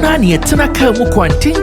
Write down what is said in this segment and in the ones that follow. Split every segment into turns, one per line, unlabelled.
Nani tena kamu kwanting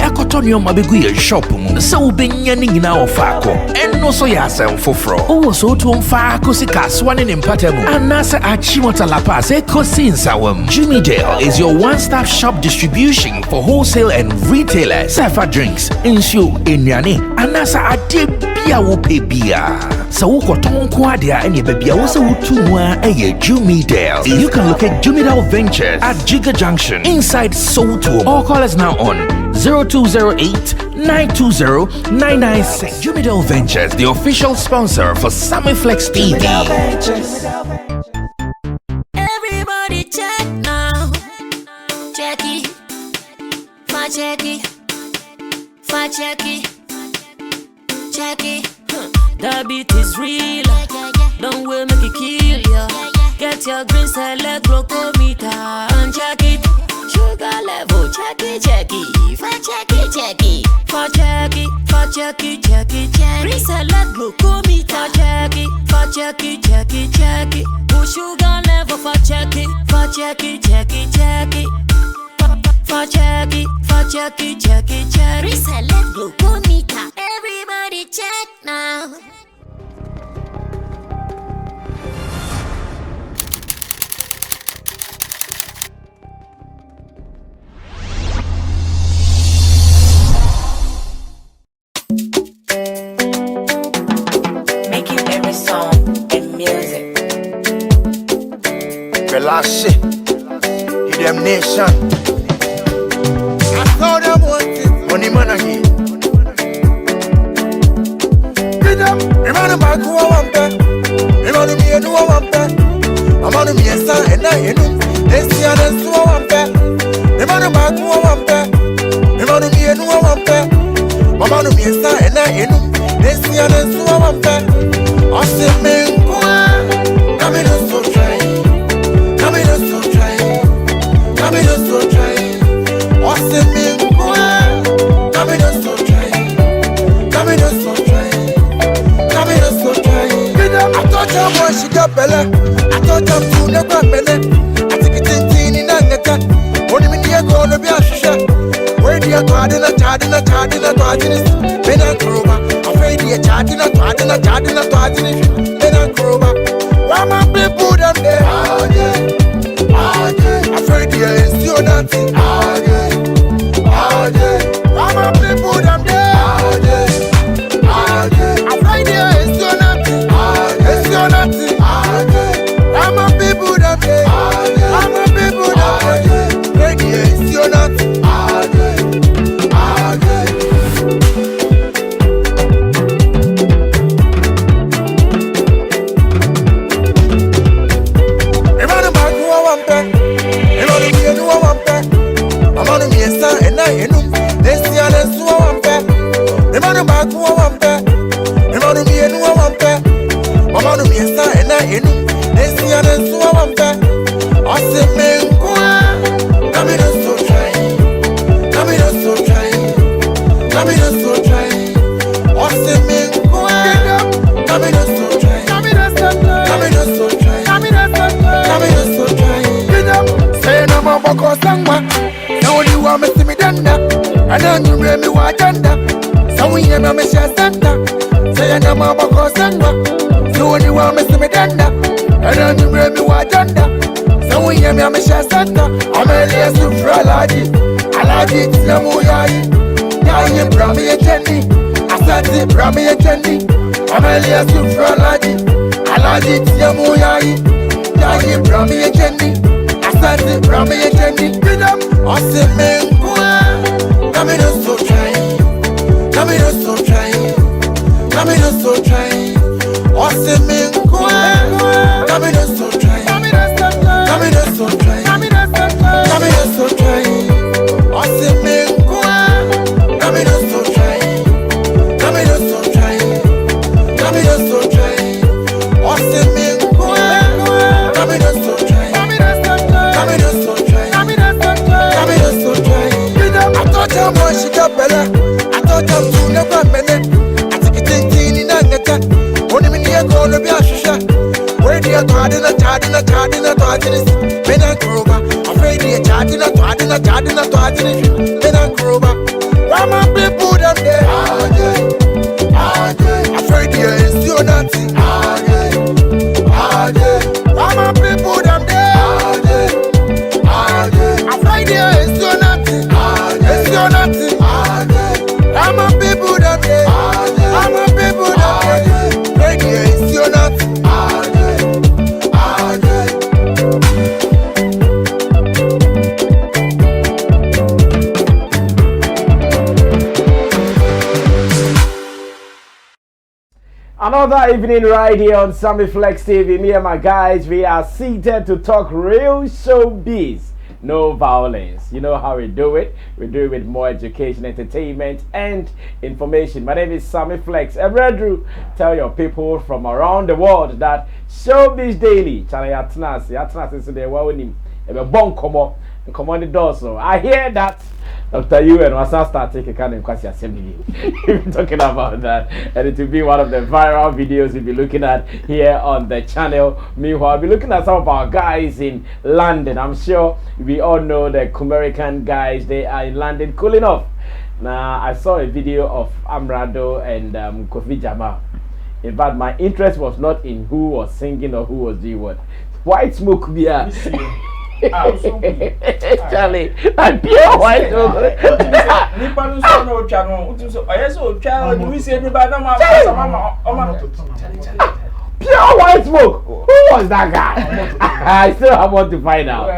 akotonyo mabegu ye shop mu so benya ni nyina ofako enno so ya self fro o so to mfako sikaswa ne mpatamu anasa achimota la pass ekosinsa Jimmy Dale is your one-stop shop distribution for wholesale and retailers. Safa drinks, insure, inyane, anasa adebia wopebia. So ukoton kwadia and yebebia wasa utumwa eye Jimmy Dale. You can locate Jimmy Dale Ventures at Jiga Junction inside Soto. Or call us now on 0208-920-996. Jimmy Dale Ventures, the official sponsor for Sammy Flex TV.
Everybody check now. Check it. Check it. That beat is real. Don't wait, make it kill ya. Get your green select glucometer and check it. Sugar level, check it. Green select glucometer, check it. Push sugar level for check it. Reselect glucometer. Everybody check now.
Making every song and music.
Relax shit. You them nation. I saw them wanting money man again. Get up, remember back who I want that. Remember me and who I want that. I'm on me and son and I know. They see and who I want that. Remember back who I want that. Remember me and who I want that. I'm on me and son and I know. They see and who I want that. I say man, come in so try. Come in so try. Come in so try. What's the mean? Come in so try. Come in so try. Come in so try. I thought your boy she got Bella. I thought your two never Bella. I think it's in Nangata. Only when you're going to be a shot. Where do you go? I didn't. Been a Kroba. Afraid you're charging a twatting. Been a Kroba. Why my people them there? Afraid you're in still dancing. Why my people them there? Afraid you're in still dancing. Why my people them there? Afraid you're in still dancing. I don't you me wajanda. So we am a Messiah Santa. Say I'm a Boko Sangwa. So when you want me to me danda. I don't you me wajanda. So we am a Messiah Santa. I'm a Elias Fraladi. Aladi Tiamuyai. Yai Brami Jenny. Asati Brami Jenny. I'm a Elias Fraladi. Aladi Tiamuyai. Yai Brami Jenny. Asati Brami Jenny. Awesome. Come in so try. Awesome man, come in so try. Awesome man, come in so try. Awesome man, come in so try. I thought your boy she got Bella. I thought your two never Bella. I think it's in Nangata. Only when you're going to be a shusha. Afraid they charging a charging a charging a charging men and Kroba. Why my people them there? Afraid they is you nothing. Why my people them there? Afraid they is you nothing. Is you nothing. Why my people them there? Why my people them there? Afraid they is you nothing.
Another evening right here on Sammy Flex TV. Me and my guys, we are seated to talk real showbiz. No violence. You know how we do it. We do it with more education, entertainment, and information. My name is Sammy Flex. Ebredru, tell your people from around the world that Showbiz Daily. Yatnas is there. What we bon come on the door. So I hear that Dr. UN was start taking kind of question assembly. We're talking about that, and it will be one of the viral videos we'll be looking at here on the channel. Meanwhile, I'll be looking at some of our guys in London. I'm sure we all know the American guys. They are in London cooling off. Now, I saw a video of Amrado and Kwabena. In fact, my interest was not in who was singing or who was doing what. White smoke beer. Charlie, and pure white smoke. Pure white smoke. Who was that guy? I still want to find out.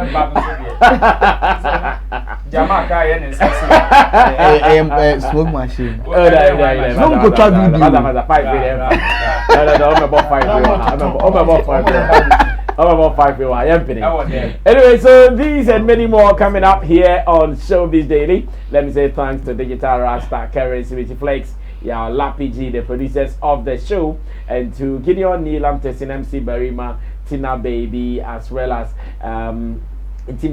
Smoke machine.
Smoke about 5 people. Anyway, so these and many more coming up here on Showbiz Daily. Let me say thanks to Digital Rasta, Currency, Flex, Lappy G, the producers of the show, and to Gideon Neelam, Tessin MC Barima, Tina Baby, as well as Tim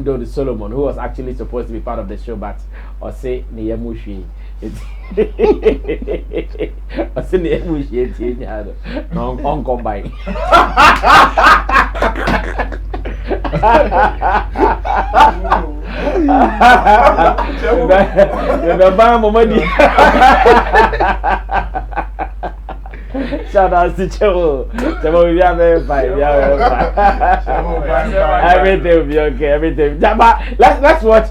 Dodi Solomon, who was actually supposed to be part of the show, but Ose Niyamushi. Ose Niyamushi, no combine. Shout out to Chemo. Chemo, we are very fine. Everything will be okay. Everything. But let's watch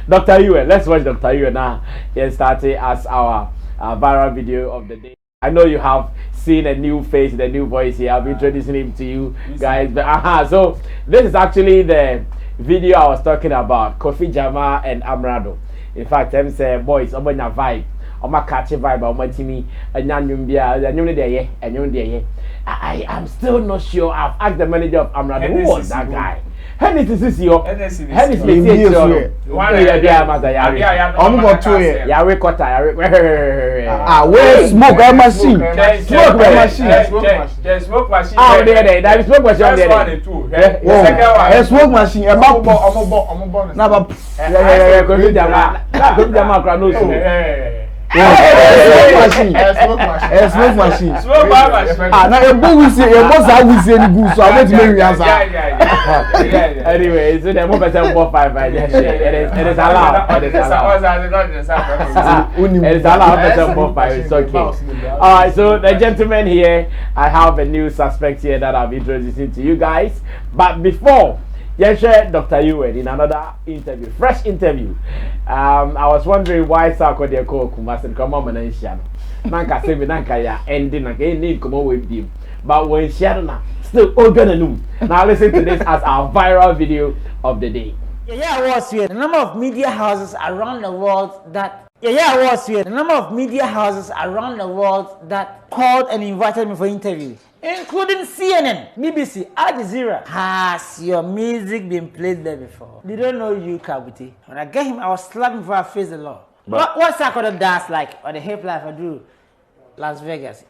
Dr. Yue. Let's watch Dr. Yue now. He started as our viral video of the day. I know you have seen a new face, the new voice here. I'll be introducing him to you guys. But so this is actually the video I was talking about. Kwabena and Amrado. In fact, I'm saying boys, I'm on a vibe. I'm a catchy vibe. I'm on Timmy. I am still not sure. I've asked the manager of Amrado, who was that guy? Henry to see you. Henry to see you. One year, dear Master Yari. I'm going to Yari Kota. Where smoke machine? Smoke machine. Smoke machine. Oh, there is smoke machine. There smoke machine. Smoke machine. Now a boy will say, a boss I will say any good, so I want to make answer. Anyway, so the more better 4-5, it is allowed. It is allowed better 4-5. It's okay. All right, so the gentleman here, I have a new suspect here that I'll be introducing to you guys. But before, yes, Dr. Yue in another interview, fresh interview. I was wondering why Sark they call Kumasi come on and share. Nanka say me nanka ya ending nanka need come on with him. But when share na still organ. Now listen to this as our viral video of the day.
Yeah, I was here. The number of media houses around the world that I was here. The number of media houses around the world that called and invited me for interview, including CNN, BBC, Al Jazeera. Has your music been played there before? They don't know you, Kabuti. When I get him, I was slapping before I face the law. What's that called a dance like, or the hip life I do, Las Vegas?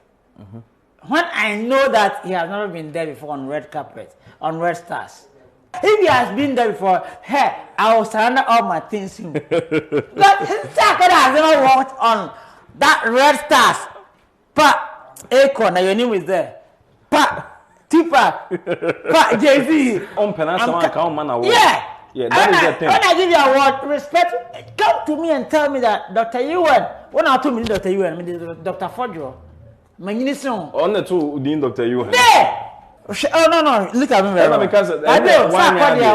When I know that he has never been there before on red carpet, on red stars. If he has been there before, hey, I will surrender all my things to him. But Sark has never walked on that red stars. But Acorn, your name is there. But Tupac, Jay-Z.
Yeah, that is the thing.
When I give you award, respect, come to me and tell me that Dr. Ewan, when I told me Dr. Ewan, I mean Dr. Fodro, my minister.
On the two, Dr. Ewan.
There! Oh, no, look at me very well.
Because
I know,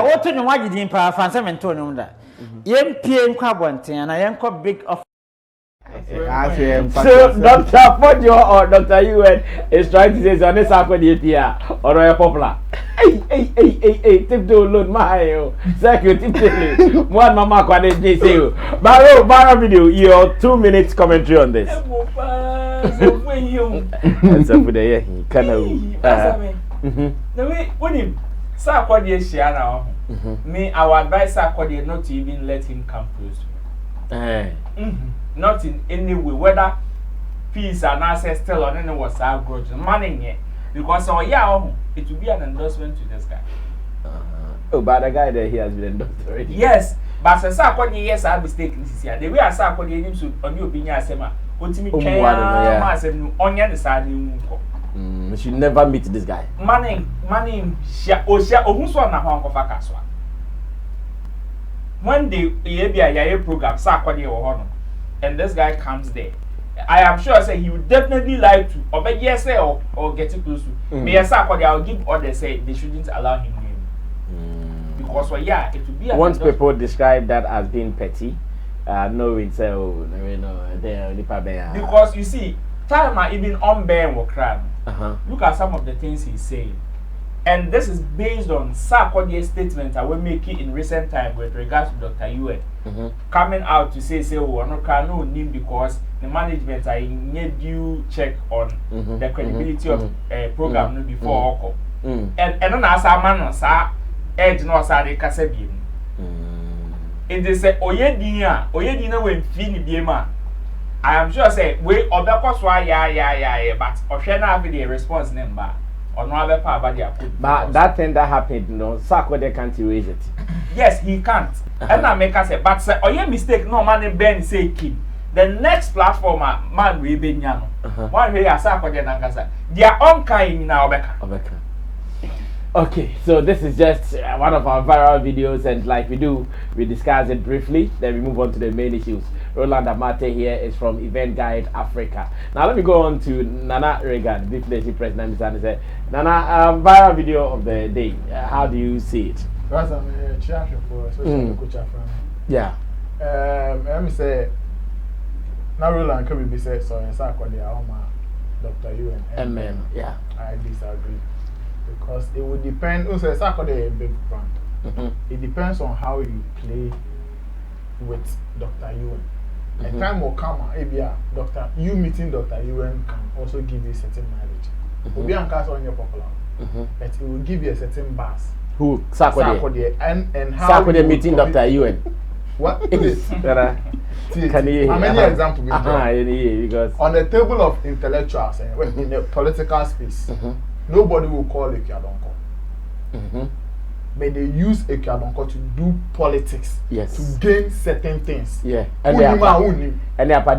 what to know why you didn't pay for 7 told that. Yem PM Kwabena and I am called big of.
So Dr. Fodjo or Dr. UN is trying to say so this happened here or Royal Popular. Hey, tip to load my security. One mama can say Baro video your 2 minutes commentary on this. It's up with the
the way when him Sark share now. Me our advice Sark not to even let him come close to me. Not in any way, whether peace and access still on any was our grudge, money because it will be an endorsement to this guy.
Oh, but the guy that he has been endorsed already.
Yes, but as yes, I have mistaken this year. The way I saw him to on your opinion, I said, ultimately, onion the side.
You should never meet this guy.
Money, who's one of Hong Kong. When the program, Sark and this guy comes there, I am sure say he would definitely like to, or yes, say or get it close to. Me yes, I'll give orders say they shouldn't allow him in. Because it would be.
Once people describe that as being petty, knowing say
because you see, time I even unbear will cry. Look at some of the things he's saying. And this is based on Sarkodie's statement I will make it in recent time with regards to Dr. Yue coming out to say, oh, I'm not no name because the management I need due check on the credibility of program before and then as a man sa edge no sa de kasa bi. It is say oyedina when fini bi ma. I am sure say we obekọ so ya but ohwe na have the response number. But
that thing that happened, Sark can't erase it.
Yes, he can't. And I make us say, but say, oh, your mistake, no man Ben say keep. The next platform, man, we be nyano. One way, Sark they are on kind now, Obeka.
Okay, so this is just one of our viral videos, and like we discuss it briefly, then we move on to the main issues. Roland Amate here is from Event Guide Africa. Now let me go on to Nana Reagan, the Deputy President, and say, Nana, viral video of the day. How do you see it? Yeah.
Let me say, now Roland could be said so. And Sark Dr. UN.
Amen. Yeah.
I disagree. Because it would depend. Also, Sark is a big brand. It depends on how you play with Dr. Ewan. A time will come, Doctor, you meeting Dr. Ewan can also give you certain mileage. Will be on your popular, but it will give you a certain buzz.
Who Sark
and how
Sark meeting Dr. Ewan.
What is
Can you?
How many examples?
Because
on the table of intellectuals and in the political space. Nobody will call Ekiadonko. But they use Ekiadonko to do politics, to gain certain things.
Yeah, and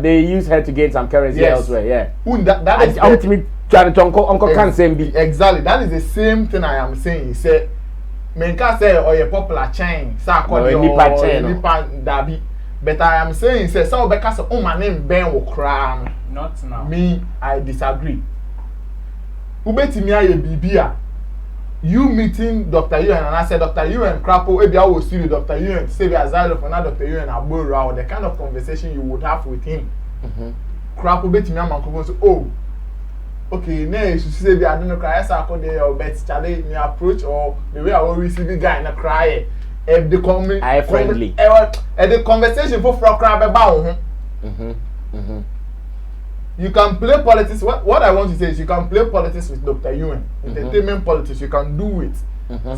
they use her to gain some currency elsewhere. Yeah,
that is
ultimate. Uncle can't say
exactly. That is the same thing I am saying. He said, "Menka say or your popular chain,
nipa
dabi." But I am saying, say, so because my name Ben will cry.
Not now.
Me, I disagree. Ubeti mi aye bibia. You meeting Dr. Ewan and I said Dr. Ewan Crapo, maybe I will see Dr. Ewan say the asylum for now Dr. Ewan Abura, the kind of conversation you would have with him. Crapo beti mi amanko say, oh, okay, now you say the I don't know cry Sark there or bet challenge me approach or the way I will receive the guy in a cry. If the
friendly.
The conversation for cry about you can play politics. What I want to say is you can play politics with Dr. Ewan. Entertainment politics, you can do it.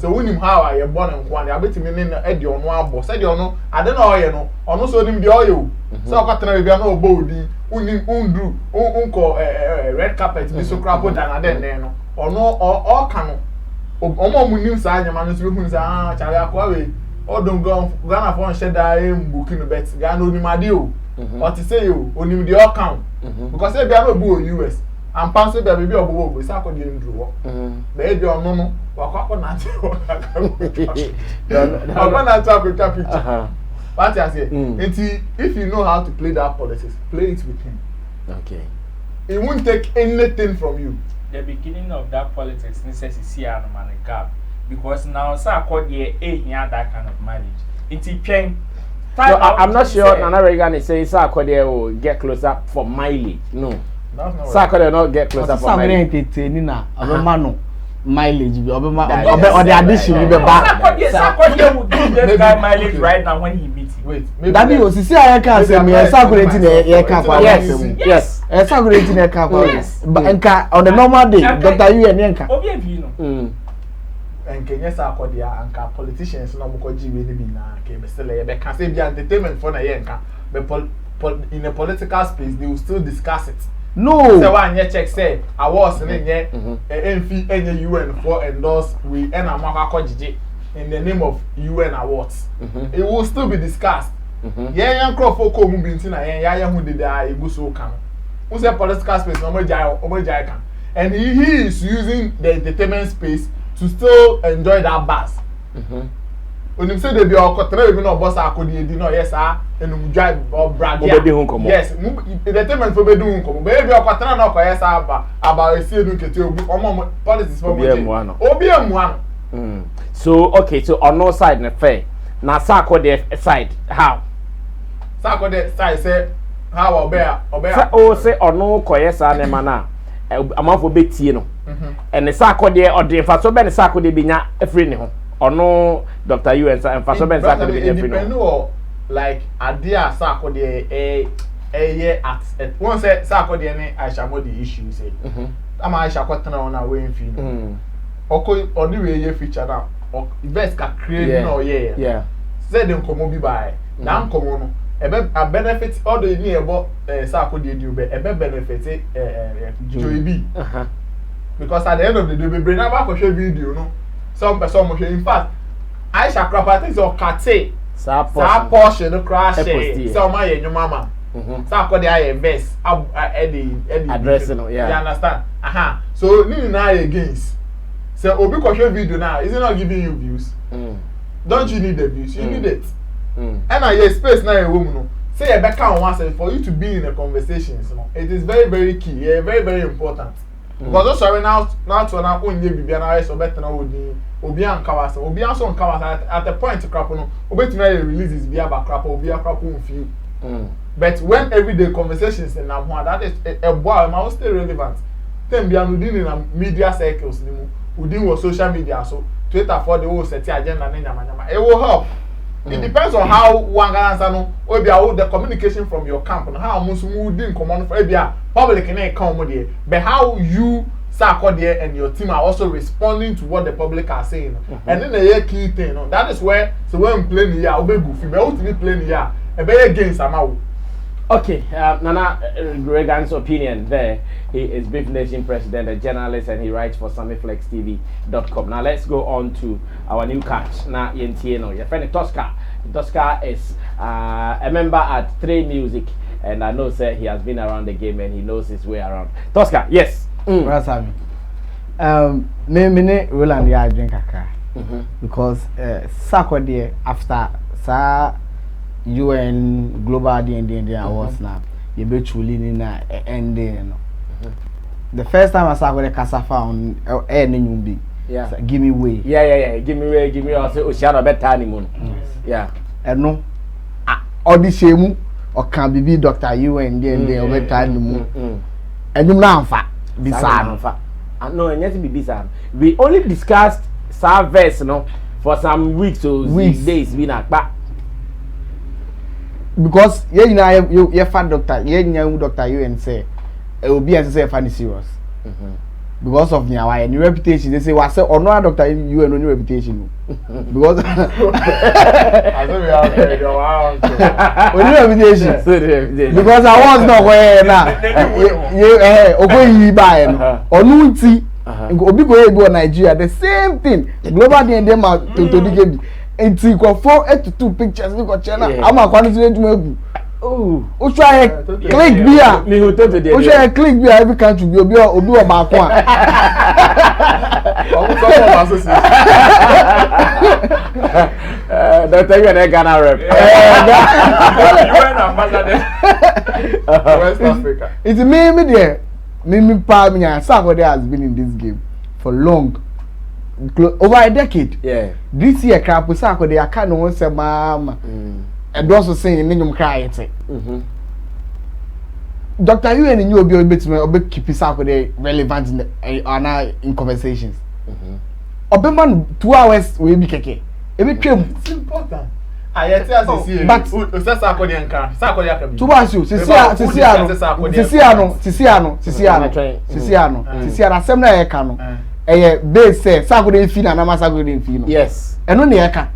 So when you how I born and one, I bet you mean Eddie on one boss. Eddie on no, I don't know, you know, or no so him the oil. So I got to be no body, undrew, unco red carpet, this so crap than I then, or no, or can. Omo munim sa nyama no so hu sa chale akwa o don go Ghana for shed am booking bet Ghana onimade o what to say o onim the account because e bia no bu US I'm passing the baby of we sack on the indru. Baby or no, walk up on that. I'm gonna talk with that picture. What I say, if you know how to play that politics, play it with him.
Okay.
It won't take anything from you.
The beginning of that politics necessity and man gap because now Sark here here that kind of mileage. It's train.
No, I'm not sure Nana Reagan is saying Sark will get closer for mileage. No.
That's not
Sark will not get closer for mileage.
Mileage or
the addition will be back. Sark here would give this guy mileage right now when he meets him.
Wait,
that was see I can say me circulating a car.
Yes.
Circulating a car. But on the normal day, Dr. You and Yanka.
And Kenya Sarkodia and politicians no more G will be now. Came still a can say be entertainment for a yanka. But in a political space, they will still discuss it.
No.
So one year check say I was in a NFI UN for endorse we and a Maka in the name of UN awards. It will still be discussed. Yeah, young crop for come binting and who did I go so can. Who's a political space no can. And he is using the entertainment space to still enjoy that buzz. When you say they be all control, even no boss I could no yes sir, and drive or brag. Yes, entertainment for be doing come. Baby or control no yes sir about see do get you on politics for me. OBM1.
So okay, so on no side na fair. Na Sark the side how?
Sark the side say how obey.
Oh say on no koyesa na mana. Amafo betie no. And the Sark there or the fa so be the Sark dey binya afri ne ho. Ono Dr. You and fa so be Sark dey binya afri ne ho.
Like idea Sark there at one say Sark there ne Aisha mo the issue say. Am Aisha kwatena on away in film. Oko oni we feature now. Invest ka create no yeah. Say dem komo bi buy. Na komo no a benefit all the near about Sark dey do be benefit Joey. Because at the end of the day, we bring back a video, no. Some person, in fact, I shall crap at this or Kate. Sark Porsche, the crash, some my and your mama. Sark the I invest, Eddie
addressing, yeah.
You understand? So, now against. So, Obi video now, is it not giving you views? Don't you need the views? You need it. And I hear space now a woman. Say a back on once for you to be in a conversation. It is very, very key, very, very important. Because also sorry now to now only be an so better now would be on covers, will be also on covers at the point to crap no, obey releases be about crap or be a crap on few. But when everyday conversations in Namwa, that is a boy, must stay relevant. Then be within in media circles, within social media, so Twitter for the whole set agenda, it will help. It depends on how one can answer or the communication from your camp and how much didn't come on for public can come with it, but how you Sark there and your team are also responding to what the public are saying. And then the key thing, that is where so when playing here, I'll be goofy, but ultimately playing here, a better game somehow.
Okay, Nana Reagan's opinion there. He is Beef Nation president, a journalist, and he writes for SammyFlexTV.com. Now let's go on to our new catch. Now Yentieno, your friend Tosca. Tosca is a member at 3 Music, and I know sir he has been around the game and he knows his way around. Tosca, yes.
Sammy. Me Roland ya drink kakra. Because Sark there after sa UN global D&D awards now. You be truly na ending. The first time I saw the Kasafa on air Nyumbi.
Yeah.
So, give me way.
Yeah. Give me way. Give me also Oceano better honeymoon. Yeah.
And no. All the shame or can be Dr. UN D&D or better honeymoon. And you now fa. Bizarre.
No, and yet be bizarre. We only discussed Sarverse, for some weeks or days. We not back.
Because you fan doctor, Dr. UN say it will be as say funny serious. Because of your reputation, they say was say or no Dr. UN only reputation. Because
I think we have
reputation. Because I was not where you buy or no tea. Obi go Nigeria the same thing. Global D&D to the game. It's equal 4 to 2 pictures we got channel. I'm a quantity to
Oh,
try click beer.
Me who told you.
Try click beer every country be obi o ma kwa.
Dr. You and Ghana rep.
West Africa.
It's me there. Me pa me Sark has been in this game for long. Over a decade.
Yeah.
This year crap Sark they are kind of one say mama. And also saying in cry it. Dr. You and you will be a bit keep Sark relevant in conversations. Obeman 2 hours will be keke.
It's important. I tell us this
but
Sark
two hours you Sisiano. Assembly e ka no. Base say Sark dey fee na na Sark dey fee no.
Yes.
Eno na e ka.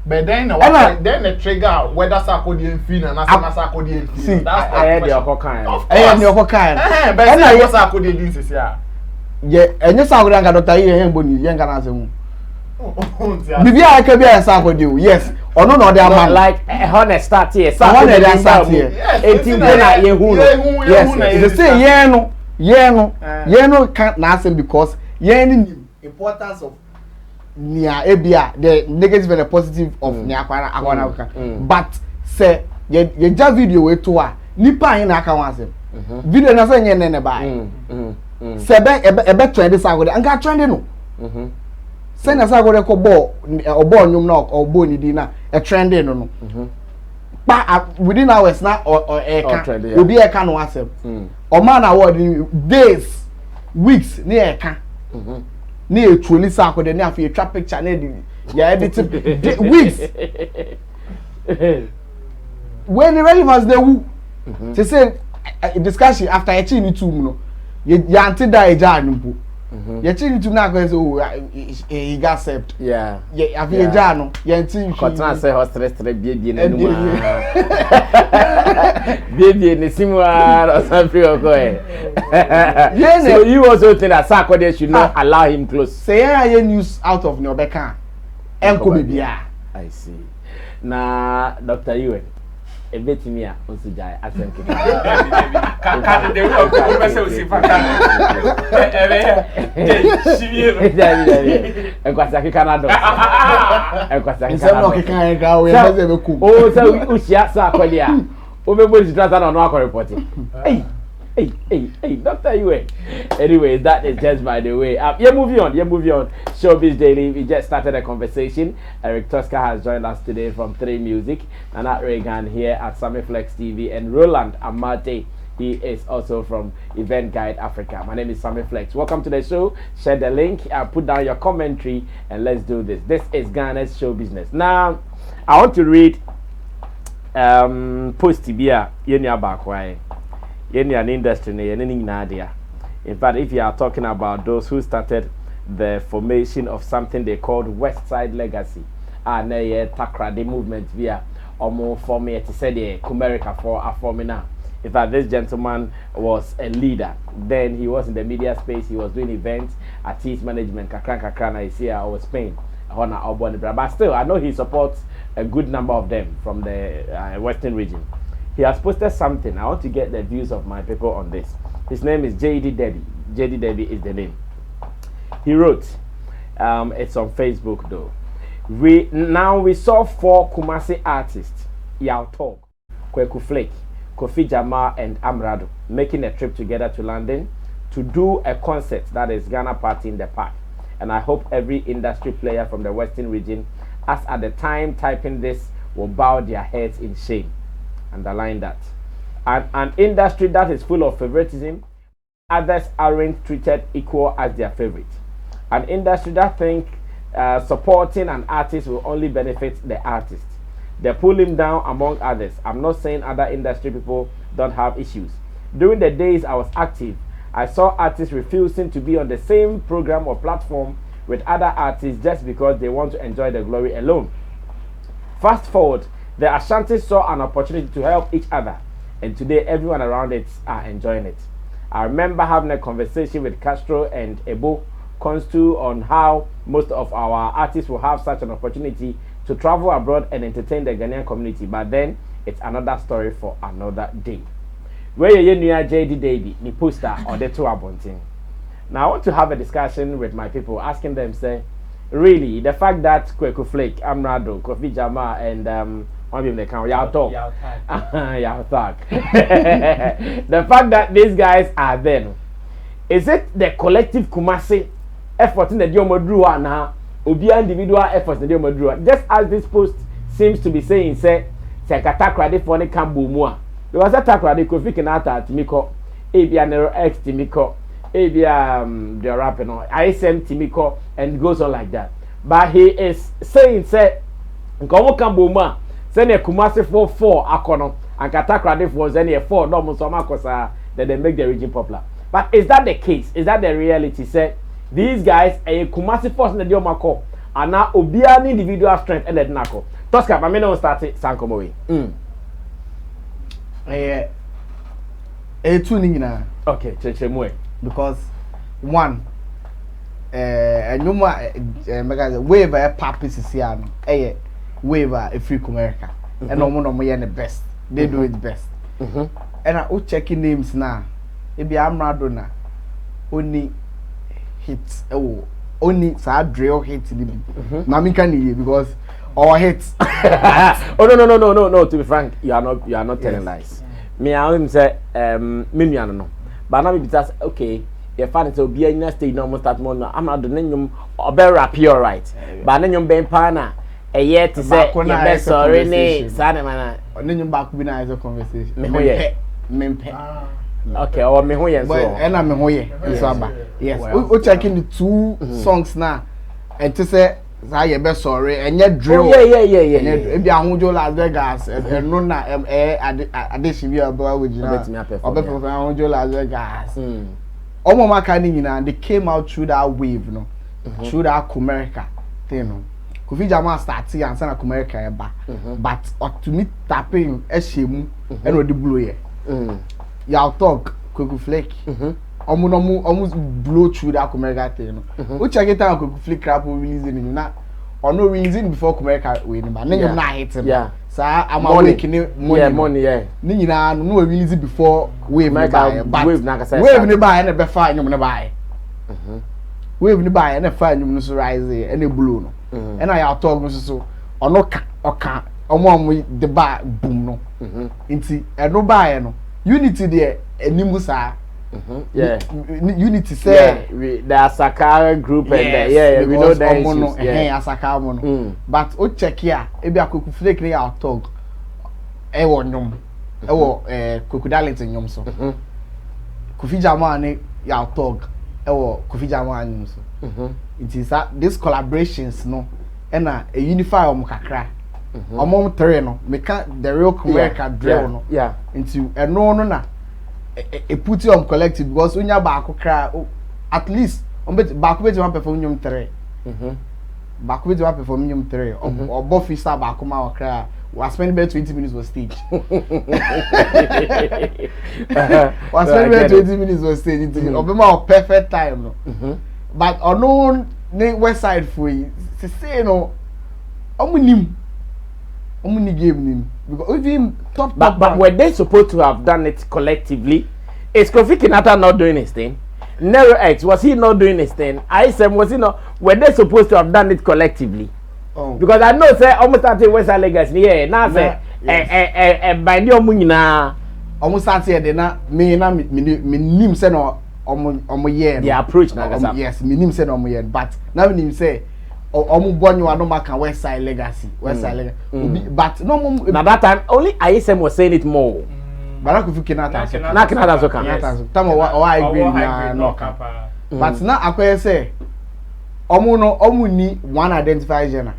But then the trigger whether Sark dey fee na Sark dey fee. That's
the okokan.
The okokan.
But say Sark dey din sisia.
Yeah, enye Sark dey Dr. Iye hen boni yen kana asemu. Bibia aka bia Sark dey. Yes. Ono no dey man
like honest start here.
Sark dey start here.
18 na ye hu no. Yes.
They say ye no can na asem because ye ni importance of nia ebia the negative and the positive of nia akwana but say ye just video we to a nipa hin na aka wan asem video na say nye ne ba say be trend Sark dey anga trend no say na Sark dey ko ball nyum na ball ni di na e trend no pa within hours na or e ka obi e ka no asem o man award days weeks ni e ka ni e truly Sark dey ni afi twa picture na di ya edit weeks when the relevance dey who say discussion after e chi ni two no ya anti da e ja anumpo ye chi ni two na go say oh he got accept
yeah
afi e ja no ye anti
kotna say hostre bie na numa bie ne simwa or something or go so you also think that Sark should not allow him close
say ya news out of Nobeka enko bibia
I see na Dr. Yuen ebetimi a onso jai asem kika
kan de wo ko be se o si fa kan
enkwasa kika na do enkwasa kika
na do kika en ga we be be ku
o se usia Sark a o be body trata na no akọ report Hey, Dr. Yuen. Anyway, that is just by the way. Yeah, moving on. Showbiz Daily. We just started a conversation. Eric Tosca has joined us today from 3 Music. Nana Reagan here at Sammy Flex TV. And Roland Amate. He is also from Event Guide Africa. My name is Sammy Flex. Welcome to the show. Share the link. Put down your commentary. And let's do this. This is Ghana's show business. Now, I want to read post Tibia. Yenya Bakwai. In an industry, in fact, if you are talking about those who started the formation of something they called West Side Legacy, Takra, the movement via Omo Fameye to say the Kumerica for a formina. In fact, this gentleman was a leader. Then he was in the media space, he was doing events, artist management, Kakran, I was Spain, but still, I know he supports a good number of them from the Western region. He has posted something. I want to get the views of my people on this. His name is JD Debbie. JD Debbie is the name. He wrote, it's on Facebook though. We saw 4 Kumasi artists, Yao Talk, Kweku Flake, Kofi Jamal and Amrado, making a trip together to London to do a concert that is Ghana Party in the Park. And I hope every industry player from the Western region, as at the time typing this, will bow their heads in shame. Underline that. And an industry that is full of favoritism, others aren't treated equal as their favorite. An industry that think supporting an artist will only benefit the artist. They pull him down among others. I'm not saying other industry people don't have issues. During the days I was active, I saw artists refusing to be on the same program or platform with other artists just because they want to enjoy the glory alone. Fast forward, the Ashantis saw an opportunity to help each other, and today everyone around it are enjoying it. I remember having a conversation with Castro and Ebo Constu on how most of our artists will have such an opportunity to travel abroad and entertain the Ghanaian community, but then it's another story for another day. Where you near JD Davy, the poster or the two abonting. Now I want to have a discussion with my people, asking them, say, really, the fact that Kweku Flake, Amrado, Kofi Jama, and one of them can Yao talk. Yao talk. The fact that these guys are there, is it the collective Kumasi effort in the Diomodrua now, or be individual efforts in the Diomodrua? Just as this post seems to be saying, say, Sekata de for the Kambumua. There was a takra de Kofi Kinata Timiko, Abia Nero X Timiko, Abia the rapper, no, ISM Timiko, and goes on like that. But he is saying, say, Nkomo Kambumua, send a Kumasi for 4 Akono, and Katakra de for any 4 normal Somakosa that they make the region popular. But is that the case? Is that the reality? Say, these guys, a Kumasi force in the Diomako, and now Obiani individual strength and the Nako. Tosca, I mean, started Sankomoe.
Tuning na.
Okay, Chechemwe.
Because one, and no more, wave a papi Siciano, wave a free America, and no more the best. They do it best. And I will checking names now. Maybe I'm Radona. Only hits. Oh, only sad drill hits. Mami can hear because our hits.
Oh no. To be frank, you are not telling lies. Me, I only say me I don't know. But now me just okay. If I need to be in a state, no more start more. I'm not doing you or better appear right. But then you been partner. A year to say your best sorry ne. Sana mana.
Then you back be nice conversation. Me
okay, or me who yes.
And I'm me yes. We checking the 2 songs now, and to say. Say best sorry and yet drill.
Yeah.
Maybe I won't do Las Vegas and no na addition be about with you. Or better I won't do Las Vegas. Omo makani na they came out through that wave, no, through that America thing, no. Kofi Jama started and send America eba, but to me tapping eshemu and what the blow here. Y'all talk Kofi Flake. Almost blow through that America thing. We check it out, could flick crap releasing na or no reason before America win, but then you not hit him. Yeah, so I'm making money. Yeah, Nina no release before wave buy, but wave ne buy and be fine, you no buy. Wave ne buy and fine, you no rise and a blue no. And I talk so or no can or mom the bar boom no. Inti and no buy no. Unity there and nimusa.
Yeah,
unity say
the Asaka group and we know that issues.
Asaka mono. But o check here, ebi akoku flake ne ya talk. Ewo nyom. Ewo Koku Darlington nyom so. Kofi Jama ne ya talk. Ewo Kofi Jama nyom so. It is that these collaborations no na a unify om kakra. Omom 3 no, make the real America drill no.
Yeah.
Into no na a put you on collective because when you back cry at least on bet back with one perform 3. Back with one perform 3 or both we start back come cry. We spend about 20 minutes on stage. We spend about 20 minutes on stage. It's a perfect time no. But on no west side for you say no Omni game nim because even top
but were they supposed to have done it collectively? Is Kofi Kinata not doing his thing? Nero X, was he not doing his thing? ISM, was he not? Were they supposed to have done it collectively? Oh. Because I know say almost started West Legacy here. Now say by the omunina
almost started na me nim say no omo year.
The approach na
yes, me nim say no omo year, but now me nim say omo bonyo ano maka West Side Legacy. But no
now that time only ISM was saying it more.
But I could Kinata
so can.
Tamo I agree no. But now I say omo ni one identifier jena.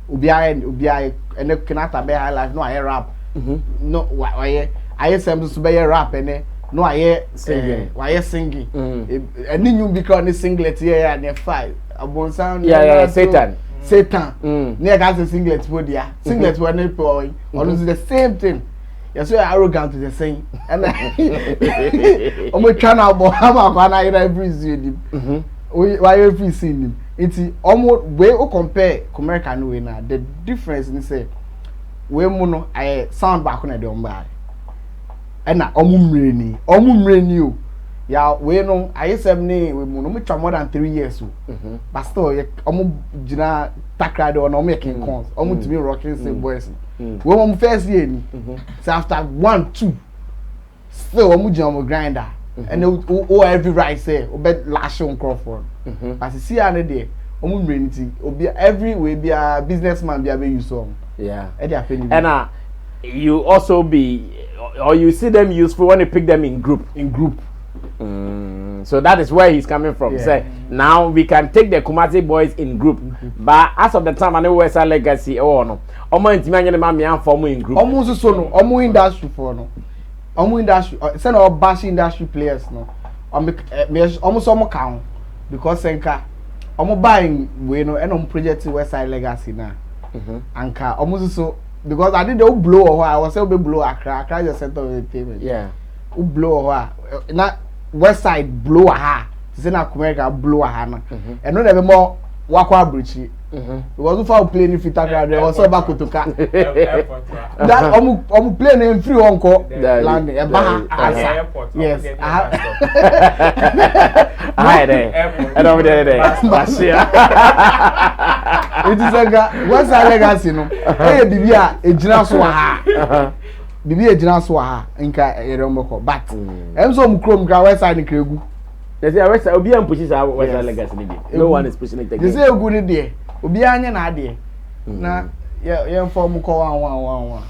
Ubi I and Kinata be high life no I rap. No ISM to be rap and no I singing. Why singing? And you become singlet here and 5. Abon sound Satan. Near gas singlet wood ya. Singlet were not boy. Almost the same thing. You're so arrogant to the same. And channel I'm every season. Why every scene? It's almost way compare American way now. The difference in say we mu no sound back na de omba na omumreni o ya we no ayesem ni we mu no me twa more than 3 years o but still omu gina takra de no making cons omu timi rocking say boys we mu first year ni so after 1 2 still omu gina omu grinder and every right say obe lash on Crawford but see ane de omu mreniti obi every way be a businessman be use so
yeah
and
you also be or you see them useful when you pick them in group so that is where he's coming from.
Yeah.
Say now we can take the Kumasi boys in group but as of the time I know where's our legacy no omo intimi anya ma me form in group
omo so no omo industry for no omo industry say no bash industry players no omo so omo count because senka omo buying we no and omo project west side legacy na anka omo so because I did the blow or I was say be blow Accra the center of the payment
yeah
who blow or na west side blow aha say na America blow aha na and no dey more wakwa bridge because if I play in Fitaka there was so back Kotoka that omu play in free onko land e ba
airport
yes
hi there and over there Basia
it is like what's our legacy no eh bibia ejina so ha bibia ejina so ha nka yeromoko but emso mu krom gra west side kregu
they say west obi am push sa west side legacy ni no one is pushing it again
they say egu ni de obi anya na ade na ye form ko one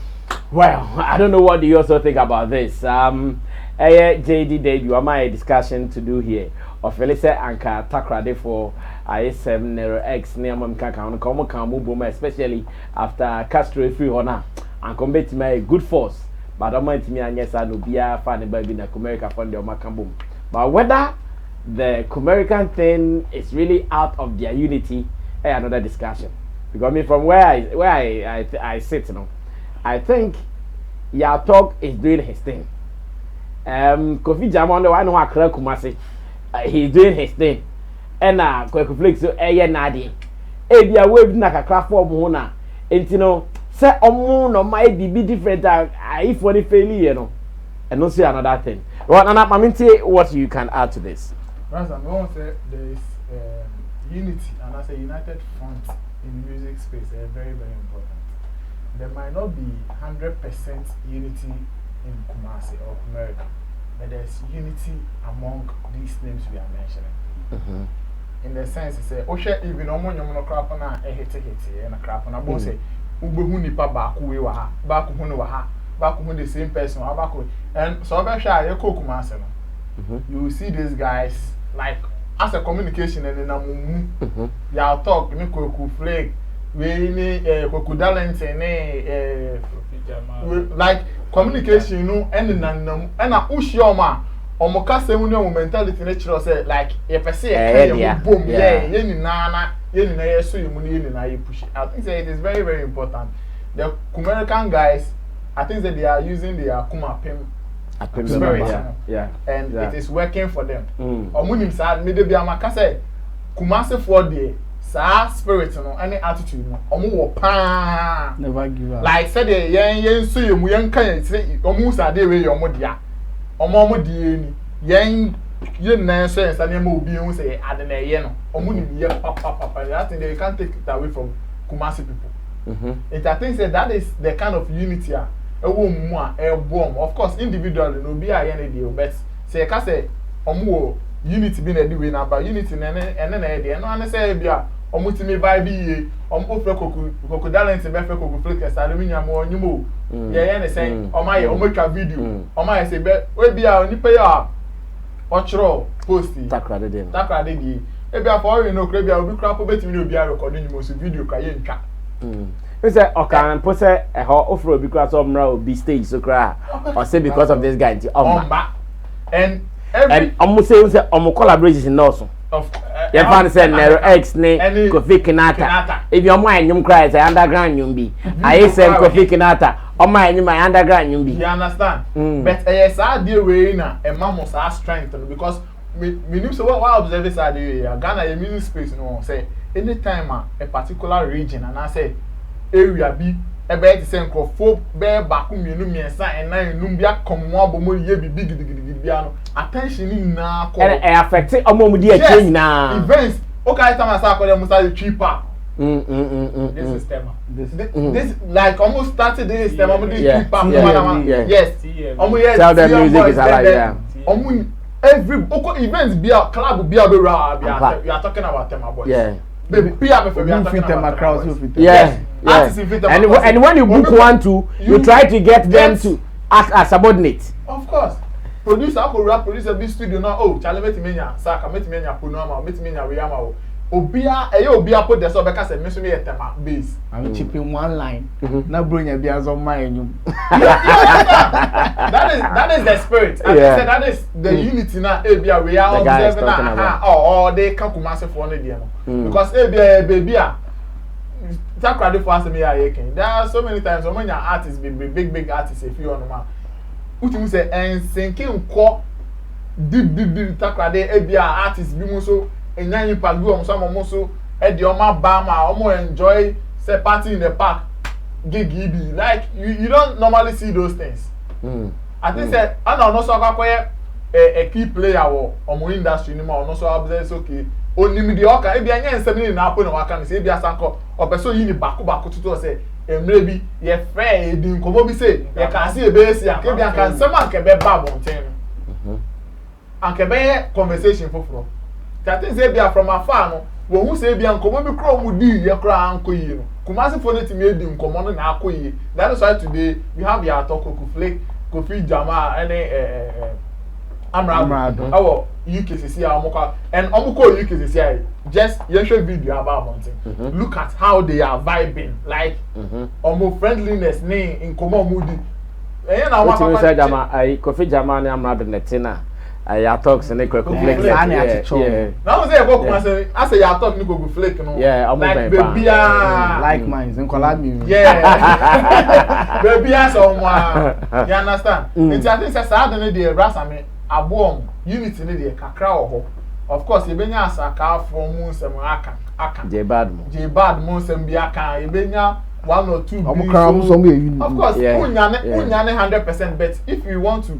well I don't know what do you also think about this JD debut am I a discussion to do here of Felisa Anka Takrade for ISM Nero X near Mamkaka on Komo especially after Castro free honor and combat me a good force but I might me and yes I no be a fan baby in America for the Macambum but whether the American thing is really out of their unity another discussion because I mean from where I sit I think your talk is doing his thing Kofi Jamon the one who Accra Kumasi he's doing his thing and Kweku Flix so nadi bia wave na kakra form ho na enti no say omo no my be different if one failure no and no see another thing well nana maminti what you can add to this
Right, I want to say there is unity and as a united front in music space very very important. There might not be 100% unity in Kumasi or America, but there's unity among these names we are mentioning. In the sense, it's a Osha even no crap on a hit and a crap on a boss. Ubu nipa baku we waha, baku waha, baku the same person, and so I shall your Kumasi. You will see these guys like as a communication and then y'all talk, me Kweku Flake, we need Kweku Talent like communication, you know, and a Ushioma or Mokase mentality nature say like if I say boom, yeah, nana, so you money push it. I think that it is very, very important. The American guys, I think that they are using their Kuma Pim. Spirit, and it is working for them. Omunim sad me de bia maka say Kumasi for the sa spirit no any attitude no omu wo pa
never give up
like said yen so yemu yen kan say omu sa de we yomu dia omu die ni yen na so yen sa na ma obi hu say ade na ye no omu ni ye papa I think they can't take it away from Kumasi people. It I think that is the kind of unity of course individually no be a yen but say ka say omu unity be na di we na ba unity na na dey no an say bia omu ti me vibe ye omu fe koku talent be fe koku flake sa le nya mo nyumo ye na say omu ye omu twa video omu ye say be we bia oni pe ya ochro post
takrade
di e bia for you no kra bia obi kra po betimi obi a record nyumo so video ka ye ntwa
we say okay put say offer because of now be stage so cry or say because of this guy
and
almost say collaboration also of you find say Nero X ne Kofi Kinata if your mind nyum cry say underground nyum bi I say Kofi Kinata o mind nyum underground nyum bi
you understand but yes I dey way na e ma must have strength because we need so what observe this area Ghana a music space no say anytime a particular region and I say area be ebe ti se nkrofo be baako mienu miensa enan enum bia komo abomo ye bibi gidigidi bia no attention ni na ko
e affect omo di a change na
events okay time asa akọ dem start cheaper
this system
this like almost started this system omo di cheaper yes omo yes
tell them music is alive
omo every events bia club bia be ra bia you are talking about them boys baby bia be for we are talking about crowds
and when you book one to you try to get them to act as subordinate.
Of course. Producer ako rap producer be studio now. Oh, chale meti menya Sark, meti menya Punoma, meti menya Weyama o. Obia obia put the so beka say me so me tema base.
I'm chipping one line. Na bro nya bia zo man enyum.
That is the spirit. And said that is the unity na ebia we are observing na they can Kumasi for no there no. Because ebia baby that credit for us me are there are so many times so many artists big artists if you on man uti say en sinking ko deep takrade ebia artists bi mo so enyan impact bi o mo so e de o ma ba ma o mo enjoy say party in the park gig be like you don't normally see those things. I think say ana no so akwaye a key player wo omo industry ni ma no so observe okay onimi de oka e bia nya nsem ni na apo na waka ni se bia sanko opeso yi ni bako tutu se emre bi ye frɛ edi nkomo bi se ye ka se e be esi an ke bia kan nsem an ke be ba bonten an ke be conversation foforo that thing say bia from afar no wo hu se bia nkomo bi kro mu di ye kro anko yi no Kumasi for it me edi nkomo no na akɔ yi that is why today we have your talk Kofi Jama and Amrado. Our UKCC Amoka and Omoko UKCC just show video about mountain. Look at how they are vibing, like almost friendliness name in common moody. And I want to say
Kofi Jama and Amrado Netina. I talks and they could flake.
Now say Kumasi, I say I talk Nico flake no.
Yeah,
like baby
like mines and collab me.
Yeah. Baby someone. You understand? It's I think say sad na dey rasa me abom unity ni dey kakra oho. Of course, you benya asaka from nsem aka.
J bad
mo nsem bi aka. You benya one or two.
Of course,
unyane 100%. But if you want to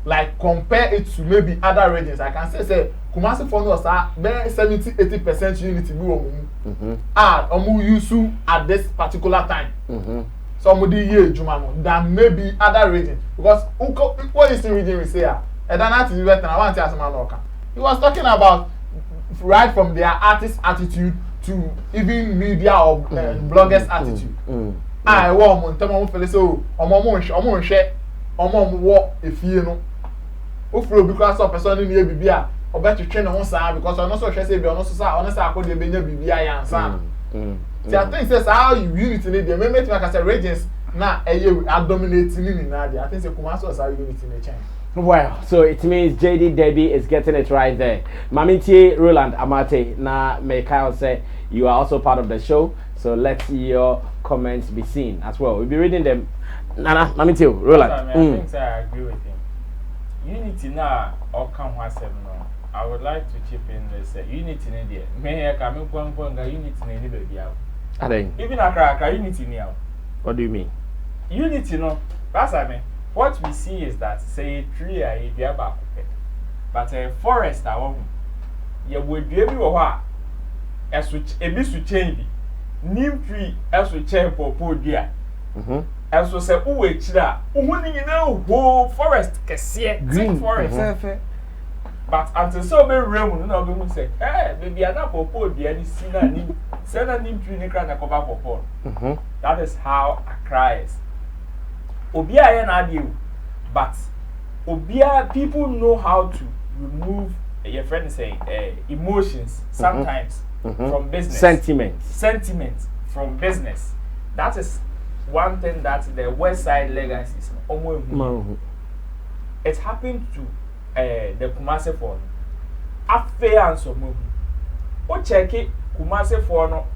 like compare it to maybe other regions, I can say Kumasi for no sir, 70-80% unity bi omu. Omu use at this particular time. Somebody year juma no than maybe other regions because what is the region we say and then that is better. I want to ask man okay. He was talking about right from their artist attitude to even media or bloggers attitude. I want to tell me so omo share omo wo efie no ofro because of person ni e bibia obeto twe ne ho saa because ono so hwe say bi ono so saa ono saa akọ de benya bibia ya ansa. See, I think says how you unity in the moment like I said regions now are dominating in Nadia. I think the Kumasi was how unity in the chain.
Well, so it means JD Debbie is getting it right there. Maminti Roland Amate na Kyle say you are also part of the show, so let your comments be seen as well. We'll be reading them. Nana Maminti Roland.
I think I agree with him. Unity now or come one seven. I would like to chip in this unity in India. May I come in unity in any baby out?
I think.
Even a unity now.
What do you mean?
Unity, no. That's I mean. What we see is that, say, a tree, but a forest, I won't. You would be able to as which a bit to change. Neem tree, as we change for poor dear. As we say, oh, it's that. Oh, you know, whole forest, green forest. But until so many realm, no one say, hey, baby, I'm not for the any sinner need send a name to Nick and a cover for Paul. That is how Accra is. Obia and you, but Obia people know how to remove your friend say emotions sometimes from business. Sentiments from business. That is one thing that the West Side legacy is almost. It happened to the Kumasi for affair and so move. O check it Kumasi for no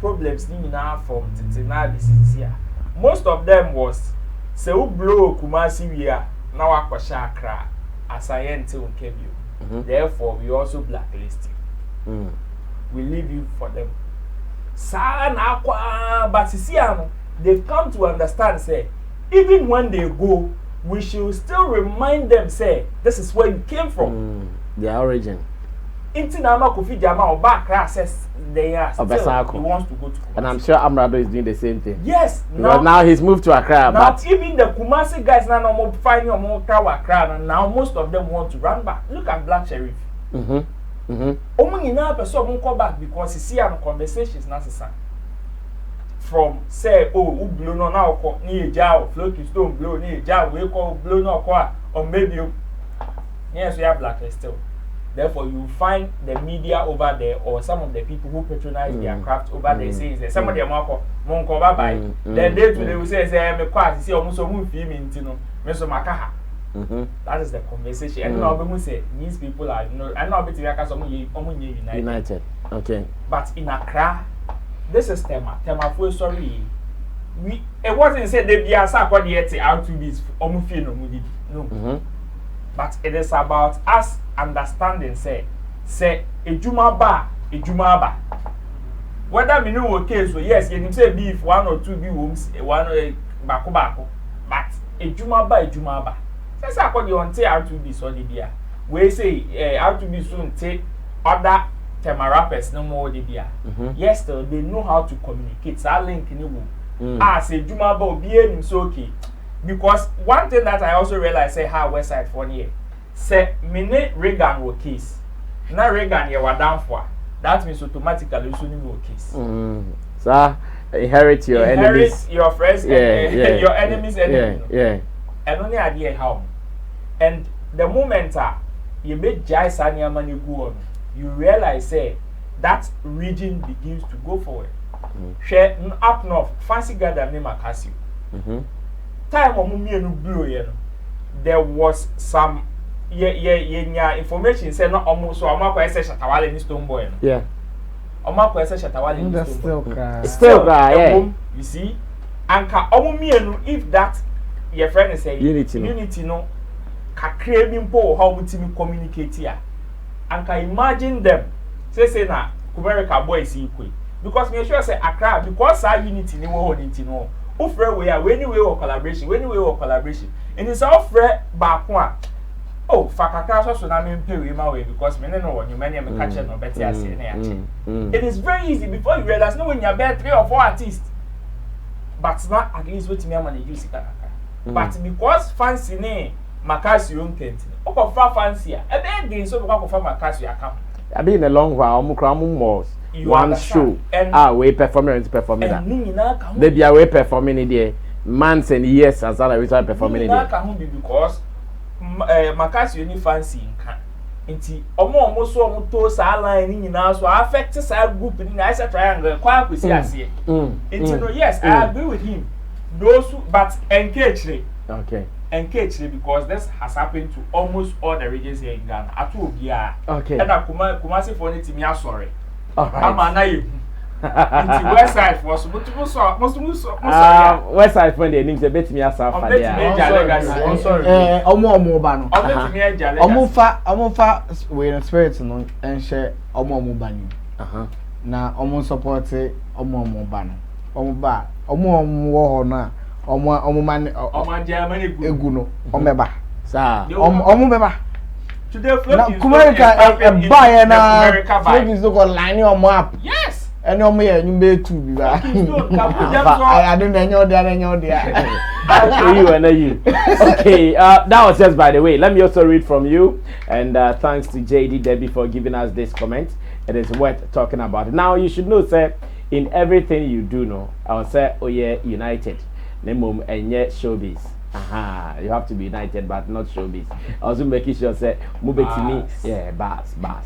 problems ni na from na disease here. Most of them was say who blow Kumasi we are now akwasha Accra asayente unkebio. Therefore we also blacklist you. We leave you for them. Sa na akwa but sisi ano they've come to understand, say, even when they go, we should still remind them, say, this is where you came from.
Their origin.
Inti na ama Kofi Jama or back says they are still he wants to go to Kumasi.
And I'm sure Amrado is doing the same thing.
Yes.
Now he's moved to Accra.
Now
but
even the Kumasi guys now no finding more Accra, and now most of them want to run back. Look at Black Sheriff. Nyina person won't come back because he see am conversations necessary. From say oh blow no now ko ni eja floating stone blow ni eja we ko blow no ko or maybe yes we have Black still. Therefore, you find the media over there or some of the people who patronize their craft over there saying that some of them are monko bye. Then they will say me kwasi see almost so film intino me so makaha. That is the conversation. And now we say these people are I know bit yaka some united.
Okay.
But in Accra, this is Tema for sorry. It wasn't said they be as akwa the out to be omufi no mudi. No. But it is about us understanding say ejuma ba. Whether we know case so yes, you say beef 1 or 2 be homes, one bako. But ejuma ba. Say according on say how to be so the dia. We say how to be soon take other Tema rappers no more the dia. Yes, still they know how to communicate. So link ni wo. Say ejuma ba obi enim so okay. Because one thing that I also realized, say, how West Side for year, say, mine Reagan will case. Now Reagan, you were down for. That means automatically you shouldn't go case.
So, inherit your enemies.
Your friends,
and
your enemies' enemy.
Yeah.
And only idea how. And the moment you make Jai Sanya money go on, you realize, say, that region begins to go forward. Share up north, fancy guy that name Akasio. Time blue, there was some information said not almost so I'm not say Shatawale in Stone Boy.
Yeah.
I'm not say Shatawale in Stone Boy.
Still, yeah.
You see, and if that your friend is saying unity no can create how much you communicate here. And can imagine them say na America boys equal because me sure say Accra because our unity no. We are when we work collaboration, and it's all fair back one. Oh, Fakaka so na me pay we my way because me no one you many me catch no better as it is very easy before you realize no when you bear 3 or 4 artists. But not at least what me man use it. But because fancy name Makasi you can't. Oh, for fancy. E be again so because for Makasi account. I
be in a long while more. One show we performing that. They be away performing it there months and years as I was performing it there.
Because Makasi you need fancy nti omo so omo to sa line ni na so affect sa group ni na isa triangle kwa kwesi ase nti no yes I agree with him those who, but engage
okay
engage because this has happened to almost all the regions here in Ghana at obia
okay
and Kumasi for any team sorry
alright
Into West Side for some
West Side for the names a bit me as a fan
I'm sorry omo ba no omo fa we spirit no and share omo ba ni na omo support omo ba no omo ba omo wo ho na omo man
omo Germany
egu no omo ba
sa
omo beba
today float
America e buy na Showbiz go line your map
yes
and no me be too be ba I don't know there
you and you okay that was just by the way. Let me also read from you and thanks to JD Debbie for giving us this comment. It is worth talking about. Now you should know sir in everything you do know I will say oh yeah united nemum and yet Showbiz. You have to be united but not Showbiz. Also making sure say move it to me yeah bass my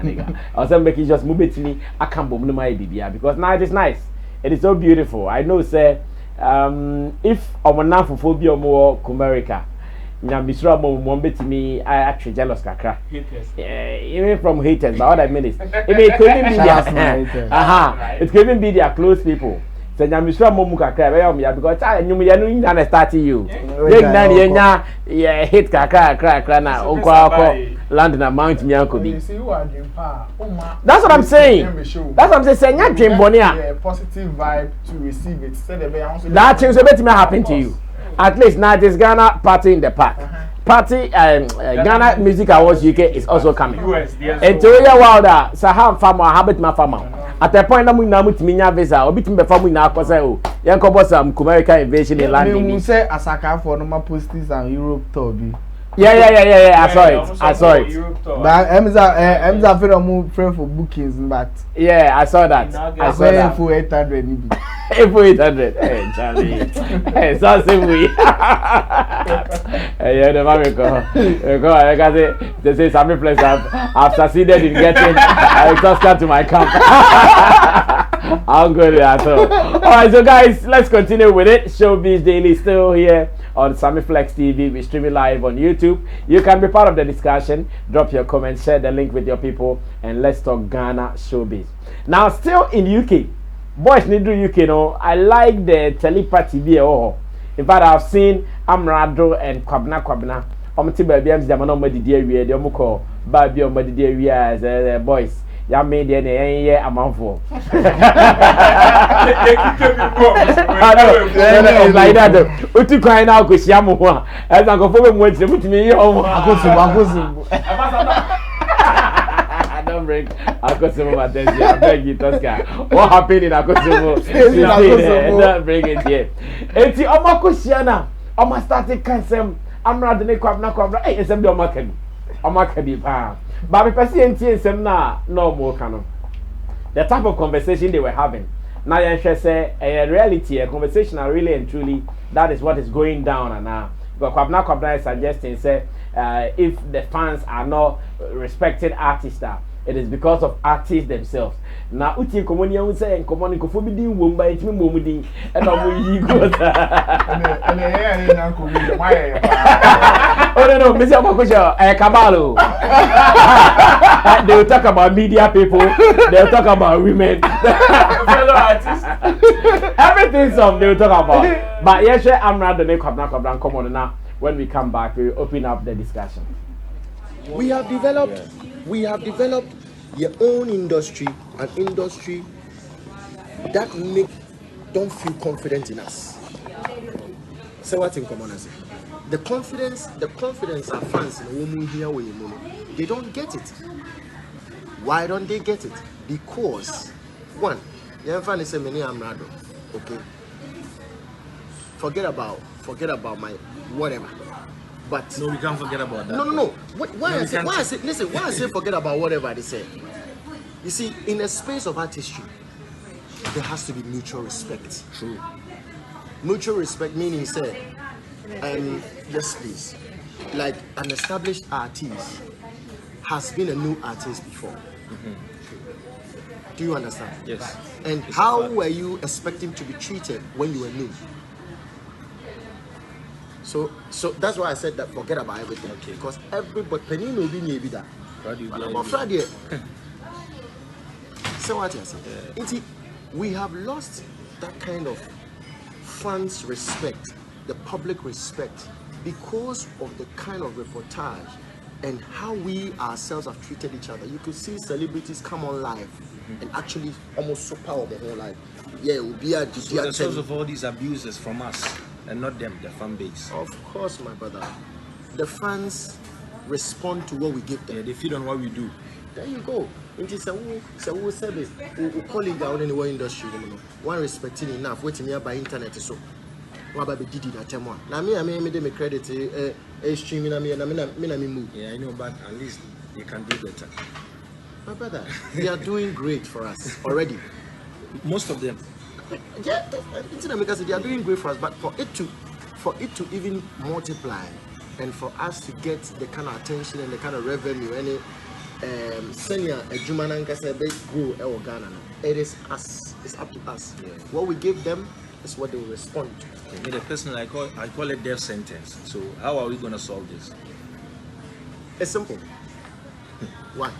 nigga. Also making sure move it to me I can't bomb my BBR because now it is nice. It is so beautiful. I know say if phobia more America Nyamisra mo bet me I actually jealous kakra.
Haters.
Even from haters but what I mean is it could even be their it could even be their close people. So Nyamisra mo kakra be because I knew you know start you. Big na hit kakra na okwa landing at Mount Miankodi.
You see who are dream pa?
That's what I'm saying. That's what I'm saying. Say nya dream bonia.
Yeah, positive vibe to receive it. Say the
that thing so bet me happen to you. At least now this Ghana party in the park. Party Ghana Music Awards UK is also coming. And to your wilder, Saham farmer, habit my farmer. At the point, I'm with Minya Visa, or between the family now, because Yanko was some American invasion in London.
You say Asaka for normal postings and Europe tour.
Yeah. I saw it.
But Emza feel move pray for bookings, but
yeah, I saw that. I saw that
for 800.
For 800. Hey, Charlie. Hey, so simple. Hey, the mommy go. They say Sammy Place I've succeeded in getting a Tosca to my camp. I'm good at all. Alright, so guys, let's continue with it. Showbiz Daily still here on Sammy Flex TV. We stream it live on YouTube. You can be part of the discussion. Drop your comments, share the link with your people, and let's talk Ghana Showbiz. Now, still in UK, boys need to UK. No, I like the telepathy TV. Oh, in fact, I've seen Amrado and Kwabena. Omti baby, I'm the man on the day we the Omoko baby on the day we as boys. Ya made the year amount for. Like that. Utu crying out because Yamu. As I go for me, put me on. Don't bring Akosimo attention. I beg you, Tosca. What happened in Akosimo? Don't bring it here. It's the Omakosiana. Oma started cancer. I'm not the Kwabena. Hey, it's a bit Omakadi. But the person no more canon. The type of conversation they were having. Now you say a reality, a conversation really and truly that is what is going down and now. Because Kwabena is suggesting say if the fans are not respected artists, it is because of artists themselves. Now uti komonia we say komoni ko fobi din wo mba etimi mo din e na mo yi go ta na ko bi my oh no me say amakosha kabalo. They will talk about media people, they will talk about women, fellow artists, everything they will talk about. But yes, I'm rather than Kwabena come on now. When we come back, we will open up the discussion.
We have developed your own industry, an industry that don't feel confident in us. Say what in common as the confidence our fans in a woman here with you, they don't get it. Why don't they get it? Because one, your fan is a many amrado. Okay. Forget about my whatever. But
no, we can't forget about that.
No. Why I say forget about whatever they say. You see, in a space of artistry, there has to be mutual respect.
True.
Mutual respect meaning say, yes please, like an established artist has been a new artist before. Do you understand?
Yes.
And how were you expecting to be treated when you were new? So that's why I said that forget about everything. Okay. Because everybody penny no be near that. About Friday. So what I said? We have lost that kind of fans' respect, the public respect, because of the kind of reportage and how we ourselves have treated each other. You could see celebrities come on live and actually almost super of the whole life. Yeah, it will be a
the source of all these abuses from us and not them, the fan base.
Of course, my brother. The fans respond to what we give them.
Yeah, they feed on what we do.
There you go. It is a service. We call it down in the industry. One respecting enough. Waiting here by internet so. What about the Didi that time one? Now me them a credit streaming me move.
Yeah, I know, but at least they can do better.
My brother, they are doing great for us already.
Most of them.
Yeah, because they are doing great for us, but for it to even multiply and for us to get the kind of attention and the kind of revenue and senior Jumananka said they grow our Ghana. It is us. It's up to us. Yeah. What we give them is what they will respond to.
Me, the person I call it death sentence. So how are we going to solve this?
It's simple. One,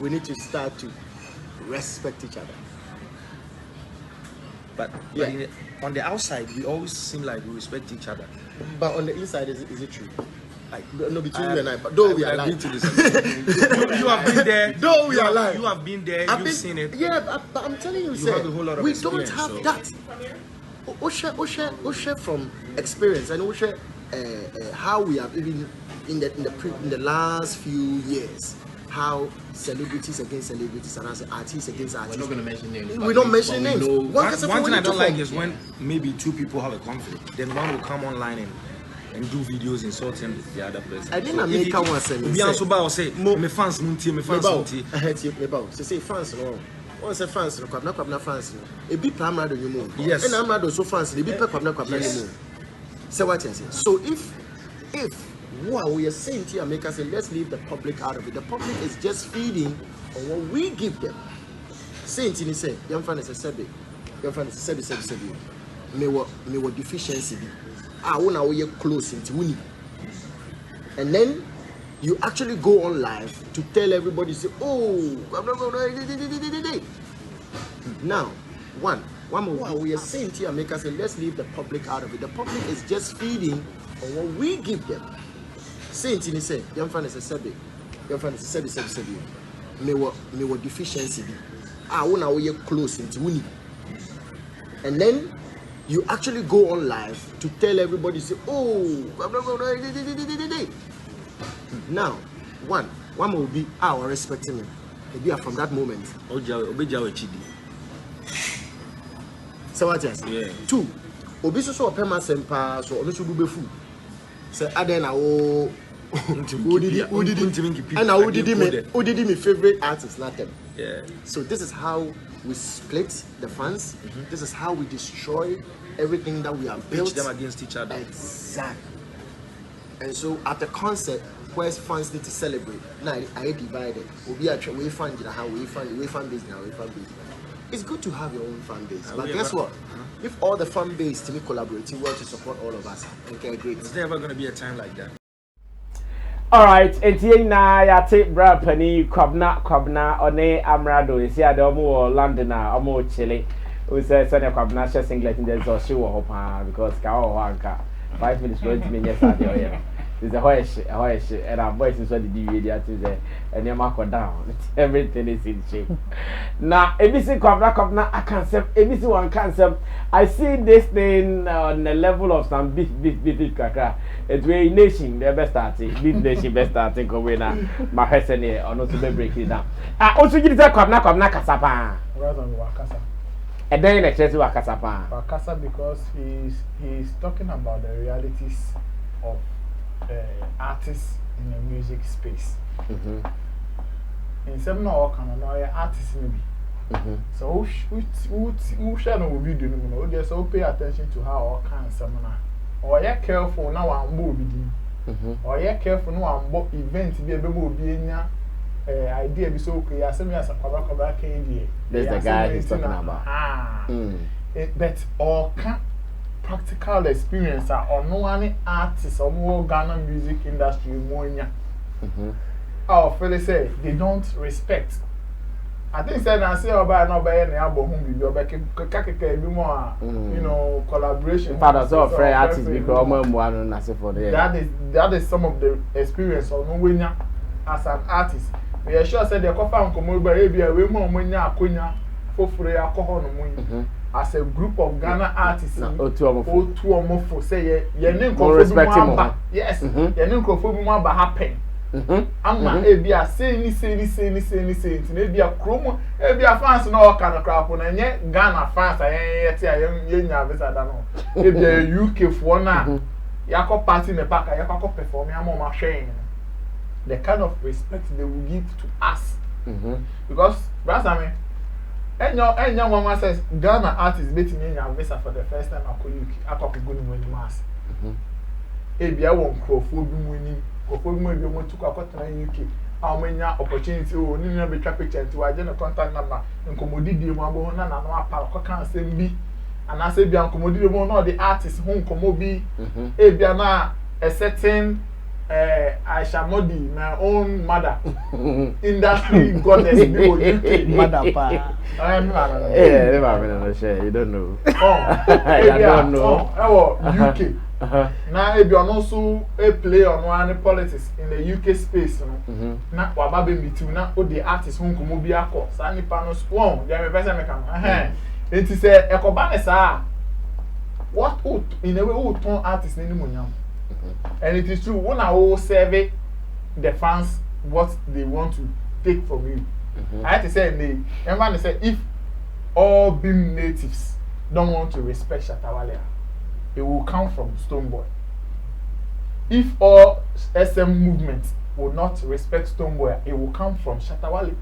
we need to start to respect each other.
But on the outside, we always seem like we respect each other.
But on the inside, is it true? No, between you and I, but though we are
I've
lying.
been to this. you have been there.
Though we are lying.
You have been there. You've seen it.
Yeah, but I'm telling you,
You have a whole lot of
we don't
experience,
have
so-
that. Osha from experience and Osha how we have even in the last few years how celebrities against celebrities and as artists against artists.
We're not going to mention names.
We don't mention names.
One thing I don't like is when maybe two people have a conflict, then one will come online and do videos insulting the other person.
I didn't make one say.
We also about say me fans muntie, me fans muntie.
I hate you. Me bow. Say fans no. Once a fans no kwabena fans no. E bi primary do you move.
Yes.
And I'm not so fans. E bi kwabena you move. Say what you say. So if what we are saying here, make us say let's leave the public out of it. The public is just feeding on what we give them. Saying to say, young fan is a sebi. Young fan is a sebi. Me what deficiency be. I wanna we close into winning. And then you actually go on live to tell everybody, say, oh, now, one more we are saying here, make us say, let's leave the public out of it. The public is just feeding on what we give them. Saying to say, young fan is a sebi. Young fan is a sebi. Me what deficiency be. I wanna we close into winning. And then you actually go on live to tell everybody, say, oh, now, one will be our respecting him. Maybe from that moment. So what else?
Yeah.
Two, obi so pema sempa so obi so do food. Say adena o udidi me favorite artist not them.
Yeah.
So this is how we split the fans. This is how we destroy everything that we have built.
Pitch them against each other.
Exactly. And so at the concert, where fans need to celebrate, now I divided. We'll be at we fan how we fan base now, we fan base. It's good to have your own fan base, but guess what? If all the fan base to me collaborating well to support all of us, okay, great.
Is there ever going to be a time like that?
Alright, enti na ya take bra pani Kwabena one Amrado isi ade omo London a omo chile. We say Sonia Kwabena share singlet in the Zoshi wo pa because ka o anka 5 minutes going to me yes ade o. There's a hoish and our voice is what the DVD to the and your mark down. Everything is in shape. Now, ABC Kwabena I can't say ABC one can't say I see this thing on the level of some beef kaka. It's where nation the best starting. Beef nation best starting Kwabena. My person here or not to be break it down. Also you say Kwabena kasapa. And then the church wakasapa.
Wakasa because he's talking about the realities of artists in the music space. In some no kind of artists maybe. So who share no video no just pay attention to how all kind seminar. Or you careful now I'm be or you careful now I'm event be able be nya idea be so okay as me as a Kwabena can
That's the guy he's talking about.
But all can practical experience or no one artist or more Ghana music industry more our fellow say they don't respect. I think said I say about no buy any album home be be more you know collaboration.
Father so friend artist because one na say for there.
That is some of the experience or no wenya as an artist. We are sure said the cofa nkomo gba e bia we mo nya akonya fofure akoho no mo as a group of Ghana artists, otu say ye ne nkrofo yes ye ne nkrofo bi mo aba happen ama e bia say ni e bia krom e bia fans na o kana crap na nye Ghana fans ye te ye nya visa da no e bia UK fo na yakọ party me pack yakọ perform ya mo ma hwen the kind of respect they will give to us because brother Enya one says Ghana artists betting in your visa for the first time I could go in mass. Ebia won crofo bi winning, crofo bi mo mo to kwakọta na UK. How many opportunity o ni na be twa picture to agent contact number nkomodidie mo abo na no apa ko kan asem bi. Ana se bia nkomodidie mo no the artist ho nkomo bi. Ebia na a certain I shall not be my own mother. Industry goddess be UK
mother pa.
Yeah, you don't know.
I don't know. UK. Now if you also play on one politics in the UK space, na wababe mitu na o the artist who come be akọ sa nipa no spawn dem person make am it is ekoba ne sa what in a way who turn artist ni munyam and it is true when I will serve the fans what they want to take from you. I have to say everyone say if all being natives don't want to respect Shatawale, it will come from Stonebwoy. If all SM movements will not respect Stonebwoy, it will come from Shatawale.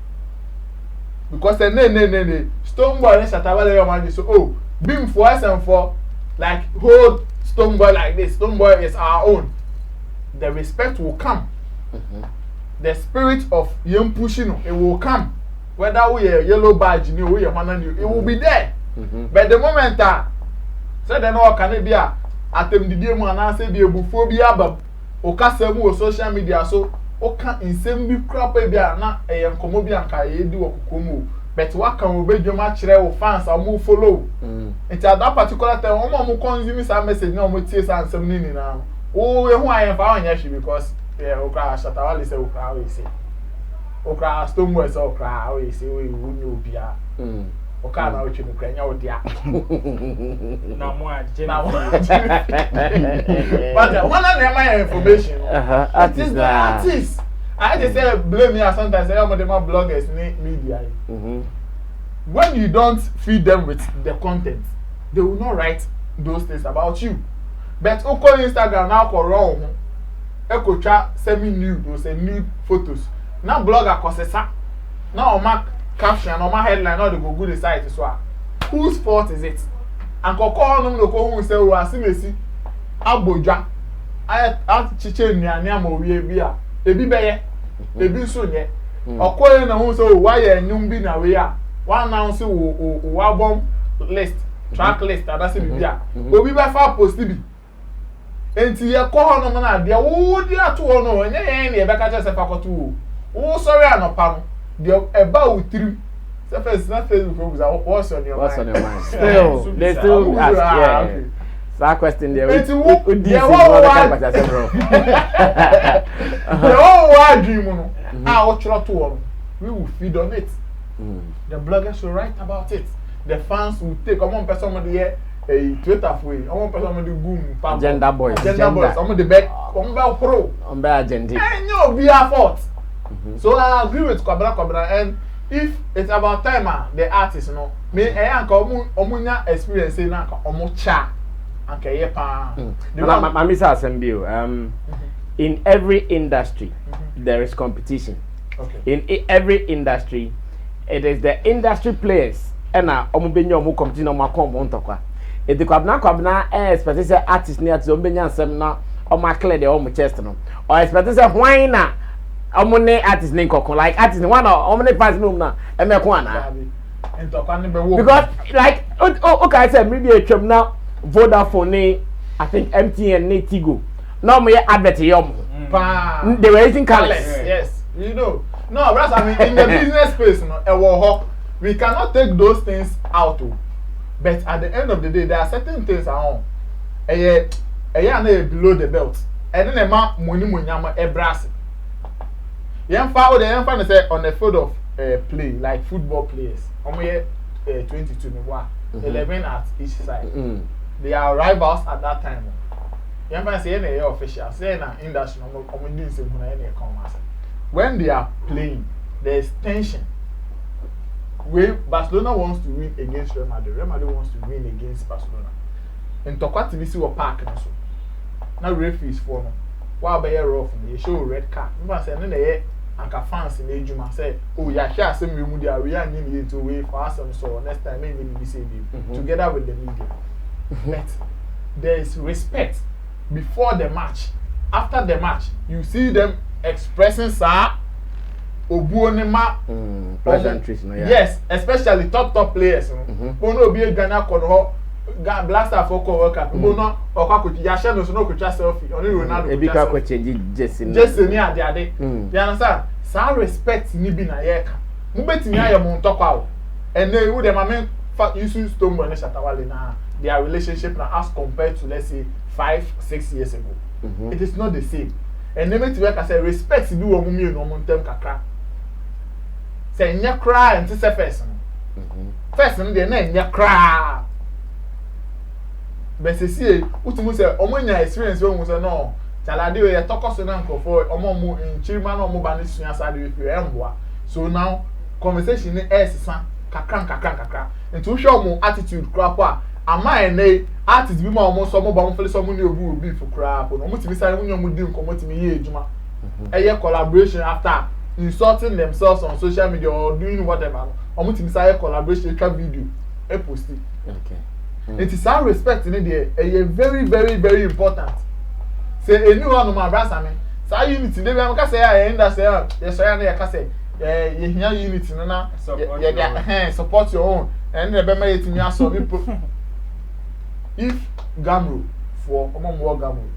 Because Stonebwoy and Shatawale so being for SM4 like hold Stonebwoy like this. Stonebwoy is our own. The respect will come. The spirit of young pushing it will come. Whether we a yellow badge new we a man new, it will be there. But the moment say they know can be a atem the day man say be buphobia but okasemu o social media so oka insem bi crap e bia na e nkomo bi anka e di okokomu but what can we be ma kire wo fans am follow it at that particular time omo consume some message na omo tie some ansem ni na o ehu ayen fa anya hwe because okra Shatawale say okra we say okra Stonebwoy say okra we say we ni obia oka na ochi nkra nya odia na mo agye but one of them information artists I just say blame me sometimes say I'm the bloggers in media when you don't feed them with the content they will not write those things about you but oko Instagram now ko wrong eko twa semi nude or say nude photos now blogger kosesa now mark caption or my headline or the go good site so whose fault is it and call no ko hu say o asimesi abodwa a chiche nnuane ama owie bia ebi beye ebi nso nye okoye na hu say o why enum bi na we a one announce o album list track list adase bibia obi be fa post bi enti ye ko ho no na de wo di ato ho no enye yen na e be ka che se fa koto wo sorry anopa no the about three surface not Facebook what's on your mind?
Still they still ask
okay.
That question there
the whole word dream no what to we will feed on it. The bloggers will write about it. The fans will take one person on the a Twitter for you. One person on the boom
agenda boys
some the back pro
on the agenda
and you be a fault. So I agree with Kwabena and if it's about time the artist no me anka omunya experience na anka omucha anka ye pa
Mr. Assembio in every industry there is competition. In every industry it is the industry players and omubenya omu competition omu akom ontokwa e de Kwabena expect say artist ni ati ombenya nsem na omu clear the omu chest no or expect say why na omune artist name kokon like artist one omune pass room na emeko ana because like okay I said maybe a chum now Vodafone I think MTN ne Tigo no me advert yom they were using colors
yes you know no that's I mean in the business space no we cannot take those things out but at the end of the day there are certain things around na below the belt and then ma money munyama brass. Yemfa say on the field of play like football players. 22 11 at each side. They are rivals at that time. Yemfa say any official say na industry doing say when they are playing there is tension. When Barcelona wants to win against Real Madrid wants to win against Barcelona. In Tokwa TV see what park na so. Now referees for no. Why be rough they show red card. Remember say na anka fans in ejuma say oh ya share asem we mu dia we are need into way for asem so next time maybe be say together with the media. But there is respect before the match. After the match you see them expressing sa obuonema
pleasantries no
yes especially top players no ono obi Ghana kono blaster for co-worker people no okwakochi ya share no so no kwetwa selfie only Ronaldo
e bi ka ko change Jesse
ni ade you understand sa respect ni bi na ye ka mu betimi aye mo ntokwa o ene wu de ma me use Stonebwoy ne Shatawale na their relationship now as compared to let's say 5-6 years ago. It is not the same. And then to work I say respect to do a woman no montem kakra. Say nya cry and say first. First no dey na nya cry. But see utumu say omonya experience we mu say no. Chalade we talk so na nkofo omo in chirima na omo ba ne sua sade we emboa. So now conversation is esisa kakra. Nti wo hwe omo attitude crap a ama ene artist bi ma omo so mo ba mo fele so mo ni obu obi for crap no mo timi say mo nyom di nkomo timi ye ejuma. Eye collaboration after insulting themselves on social media or doing whatever. Omo timi say collaboration twa video e post it. Okay. It is our respect in there. Very, very, very important. Say anyone on my brother, me. Say unity. They be am say I end that say yes I na ya say you hear unity na support your own. And they be make it me aso if Gamro for omo Gamro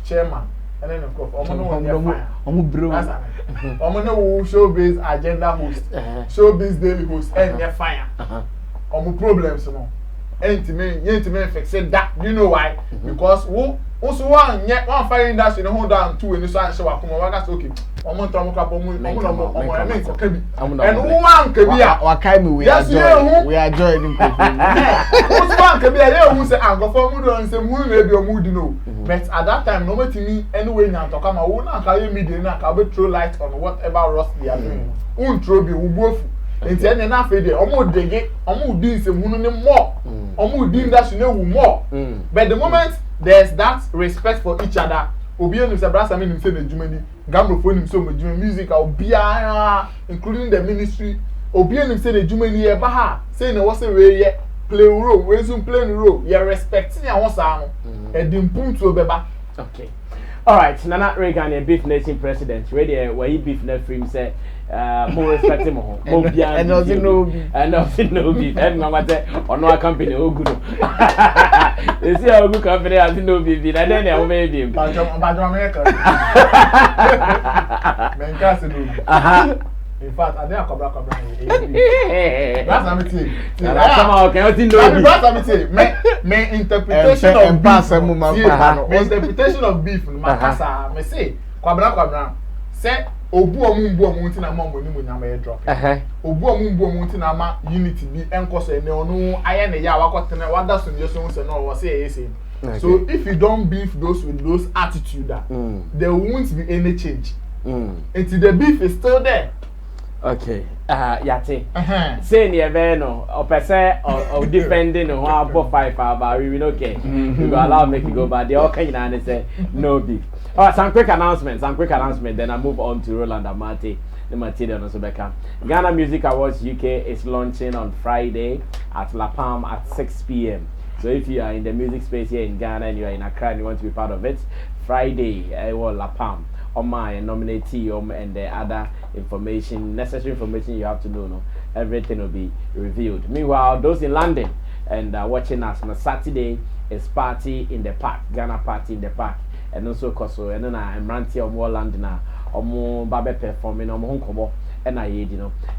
chairman and then of course omo bro omo no showbiz agenda host showbiz daily host and they fire omo problems no ain't me fix that. You know why? Because also one fire industry no hold down two in the sun show akuma waka say okay omo ntomo ka omo I for kebi and one kebi
wakai me we are joining people
also one kebi I who say go for mu don say mu na bi omu di no but at that time no matimi anyway nya to come wo na ka ye media na ka be throw light on whatever rust they are doing un throw bi wo bofu enti ene na fe de omo dege omo di nsem hunu ne more omo di that should know more but the moment there's that respect for each other obi enu say brasa me nim say na jumani Gamro phone nim so ma jumani music obi including the ministry obi enu say na jumani e ba ha say na wo say we ye play role we soon play role you respecting ya won sa no e dim puntu obeba.
Okay. All right, Nana Reagan, a Beef Nation president, ready where he beef net frame say more respect him more and nothing no beef and no matter or no company oh good. They see how good company has no beef and then they will make him.
But America. In fact, I didn't cobra. That's what I'm saying.
Somehow cannot know.
That's what I'm saying. My interpretation of beef. My interpretation of beef. Makasa, me say, Kwabena. Say, obu omu nti na ma mo ni mo nyama e drop. Obu omu nti na ma unity bi enko so ene onu aye ne ya wakotene wada so nyeso so no wo say say. So if you don't beef those with those attitude there won't be any change. Until the beef is still there.
Okay. Yate. Say near Veno or per se or defending or above 5 about we will okay. We will allow make it go, but they all can and say no beef. All right, some quick announcements. Then I move on to Roland Amate. The material also become Ghana Music Awards UK is launching on Friday at La Palm at 6 p.m. So if you are in the music space here in Ghana and you are in Accra and you want to be part of it, Friday, La Palm. My nominatee and the other information, necessary information you have to know. No, everything will be revealed. Meanwhile, those in London and watching us on Saturday is Party in the Park, Ghana Party in the Park, and also Koso, and then I'm ranting on more London, more Babe performing on Hong Kong, and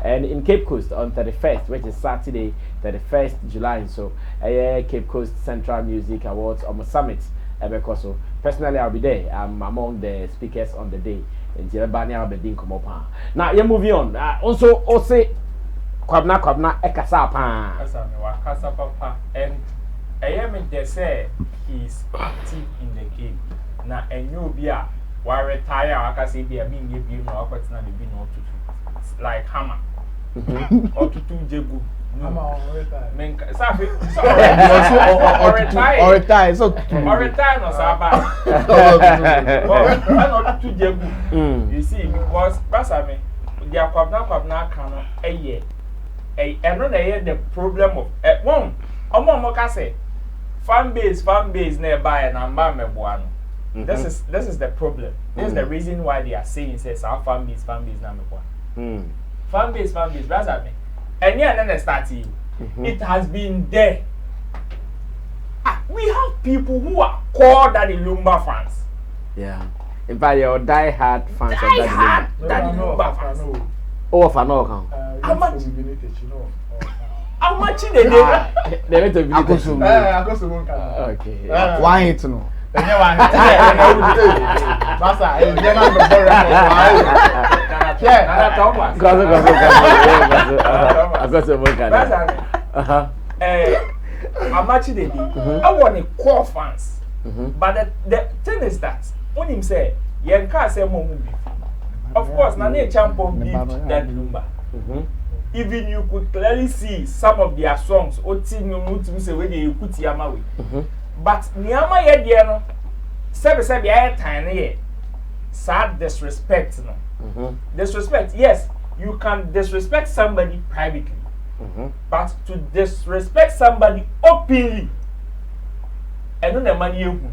and in Cape Coast on 31st, which is Saturday, 31st July. So, Cape Coast Central Music Awards on Summit. So personally, I'll be there. I'm among the speakers on the day. And I'll be come up. Now you're moving on. Also, Kwabena Ekasapa.
Ekasapa, and I am they say he's active in the game. Now and you be a why retire? I can say be a being you know, but not be no to like hammer or to Jebu. I'm retire. You see, because Basame, they are Kwabena cannot a year. And not a year the problem of one. Say fan base nearby and I'm one. This is the problem. This is the reason why they are saying says our fan base number one. Fan base, Basame. And yeah, then starting. It has been there. We have people who are called Daddy Lumba fans.
Yeah. In fact, you're die-hard fans of
Daddy Lumba fans.
Oh, for no count.
How much they did?
They went to visit.
Akoso monka.
Okay.
One hit no.
Enye wa hit. Masa, e dey na go for record. Yeah.
Thomas. Akoso monka.
How much they did? I want a core fans. But the thing is that when him say, "You can't say more movie." Of course, na ne champion beat that number. Even you could clearly see some of their songs. Oti nyumutu say we dey ekuti amawe. But niama ye dey no. Sebe aye tiny ye. Sad disrespect no. Disrespect, yes, you can disrespect somebody privately. But to disrespect somebody openly, and no the money you know.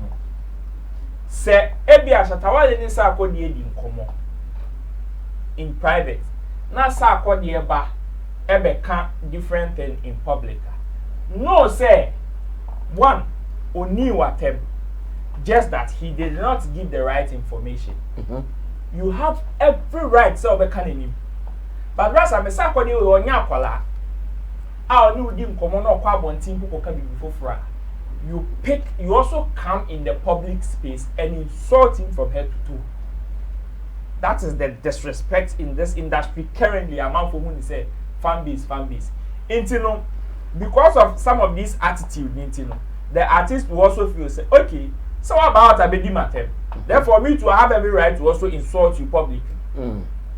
Say, ebi ashatawale ni sa akodi edi nkomo in private. Na sa akodi eba ebe can different thing in public. No, say one oni watem, just that he did not give the right information. You have every right to be canning. But rasa me sa akodi onya akwala. Ah, oni udi nkomo na okwa abontin people can be before. You also come in the public space and insult him from head to toe. That is the disrespect in this industry currently. Among for whom say fan base. Intino, because of some of this attitude, Intino, the artist will also feel say, okay, so about Abedi Matem. Therefore, me to have every right to also insult you publicly.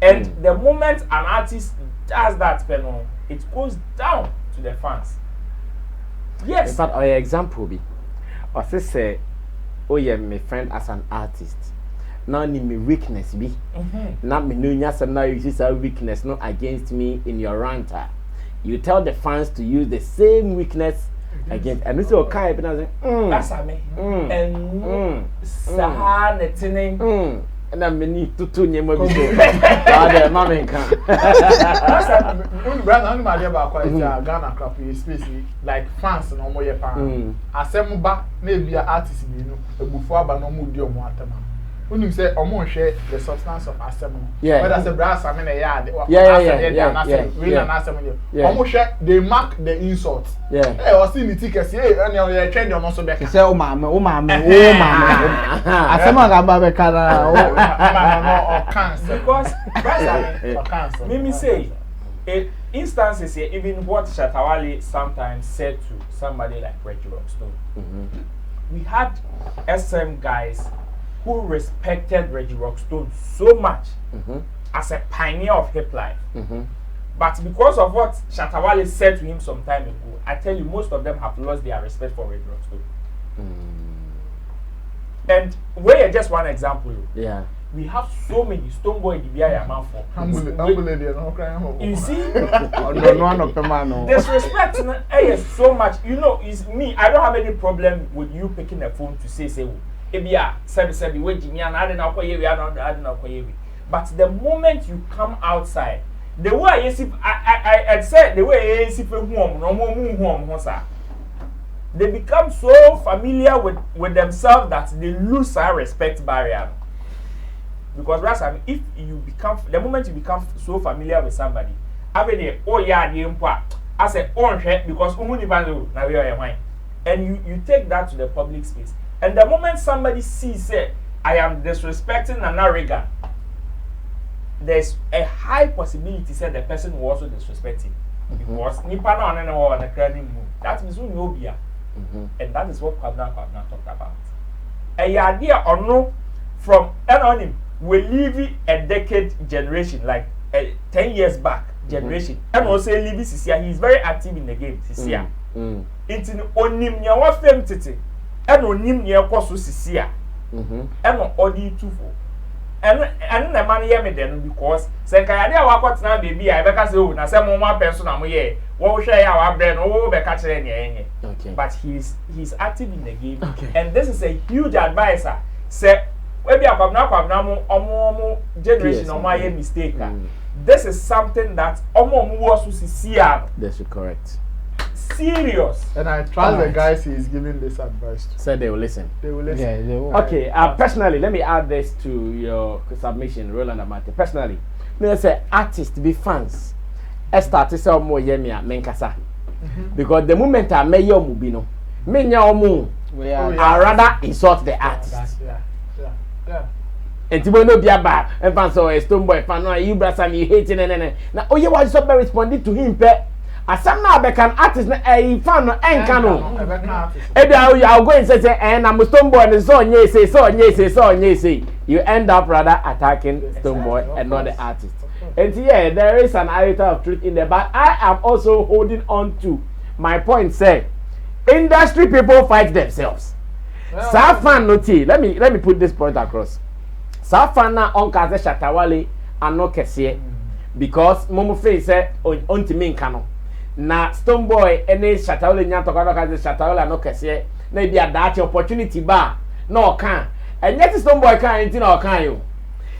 And the moment an artist does that, it goes down to the fans. Yes.
But our example be, or say, oh yeah, my friend as an artist. Now need me weakness be. Now me no nyasa now you see a weakness not against me in your ranter. You tell the fans to use the same weakness against. And this okay, but I say,
that's me. And sahanetine.
And I need to nyemo bi so. Father, mama can.
When brother my dear ba quite Ghana crap space like fans no mo ye pan. Asem ba na e bia artist bi no ebufu aba no mo di omo atama. When you say omo share the substance of asem no. Whether say brother Sammy na yard. Omo share they mark the insult. Eh o see ni tickets eh and you trend on so back.
Say o mama. Asem ga ba be kara.
Or cancer.
Because Mimi say instances here, even what Shatawale sometimes said to somebody like Reggie Rockstone. We had SM guys who respected Reggie Rockstone so much as a pioneer of hip life. But because of what Shatawale said to him some time ago, I tell you, most of them have lost their respect for Reggie Rockstone. And we're just one example.
Yeah.
We have so many Stoneboy DBI amount for. You see, disrespect is so much. You know, it's me. I don't have any problem with you picking a phone to say, Ebia, sabi, wait, Jimmy, and I don't know. But the moment you come outside, the way I said, the way I see they become so familiar with themselves that they lose our respect barrier. Because Rasa, if you become the moment you become so familiar with somebody, I say because and you take that to the public space. And the moment somebody sees I am disrespecting an arrogant, there's a high possibility that the person will also disrespect him. Because that means who know beer. And that is what Kwabena talked about. A idea or no from anonym we live a decade generation, like 10 years back generation. And also live Sisia, he is very active in the game. Sisia. It's in onim nya wa fem tete. And onim nya kwaso Sisia. And odi tufo. And the man hear me then because say kaya dia wa kwatena baby I beka say oh na say mo ma penso na mo ye wo hwe ya wa bre no wo beka kire ne enye. But he's active in the game. And this is a huge advisor. Say we be Kwabena mo omo generation no ma ye mistake. This is something that omo wo so sisia.
That's correct.
Serious. And I trust the guys he is giving this advice to.
So they will listen.
They will listen.
Yeah, they will.
Okay, personally, let me add this to your submission, Roland Amate. Personally, me say artists be fans. I start to say more yemia menkasa. Because the moment I may your mubino, me nyamu, I rather insult the artist. And to no be about and fan so a stone boy fan you brasa you hating and now oh you was so very responding to him pe as some now be can artist a fan no enkano e I'll go and say and I'm a stone boy and so say you end up rather attacking stone boy and not the artist. And yeah, there is an iota of truth in there, but I am also holding on to my point. Say industry people fight themselves. Safan noti, let me put this point across. Safana on kaze shatawale ano kesiye because momo face say on timi nkano na stone boy ene shatawale nyanto kaze shatawale ano kesiye na bi adachi opportunity ba na okan enye ti stone boy kan enti na okan yo.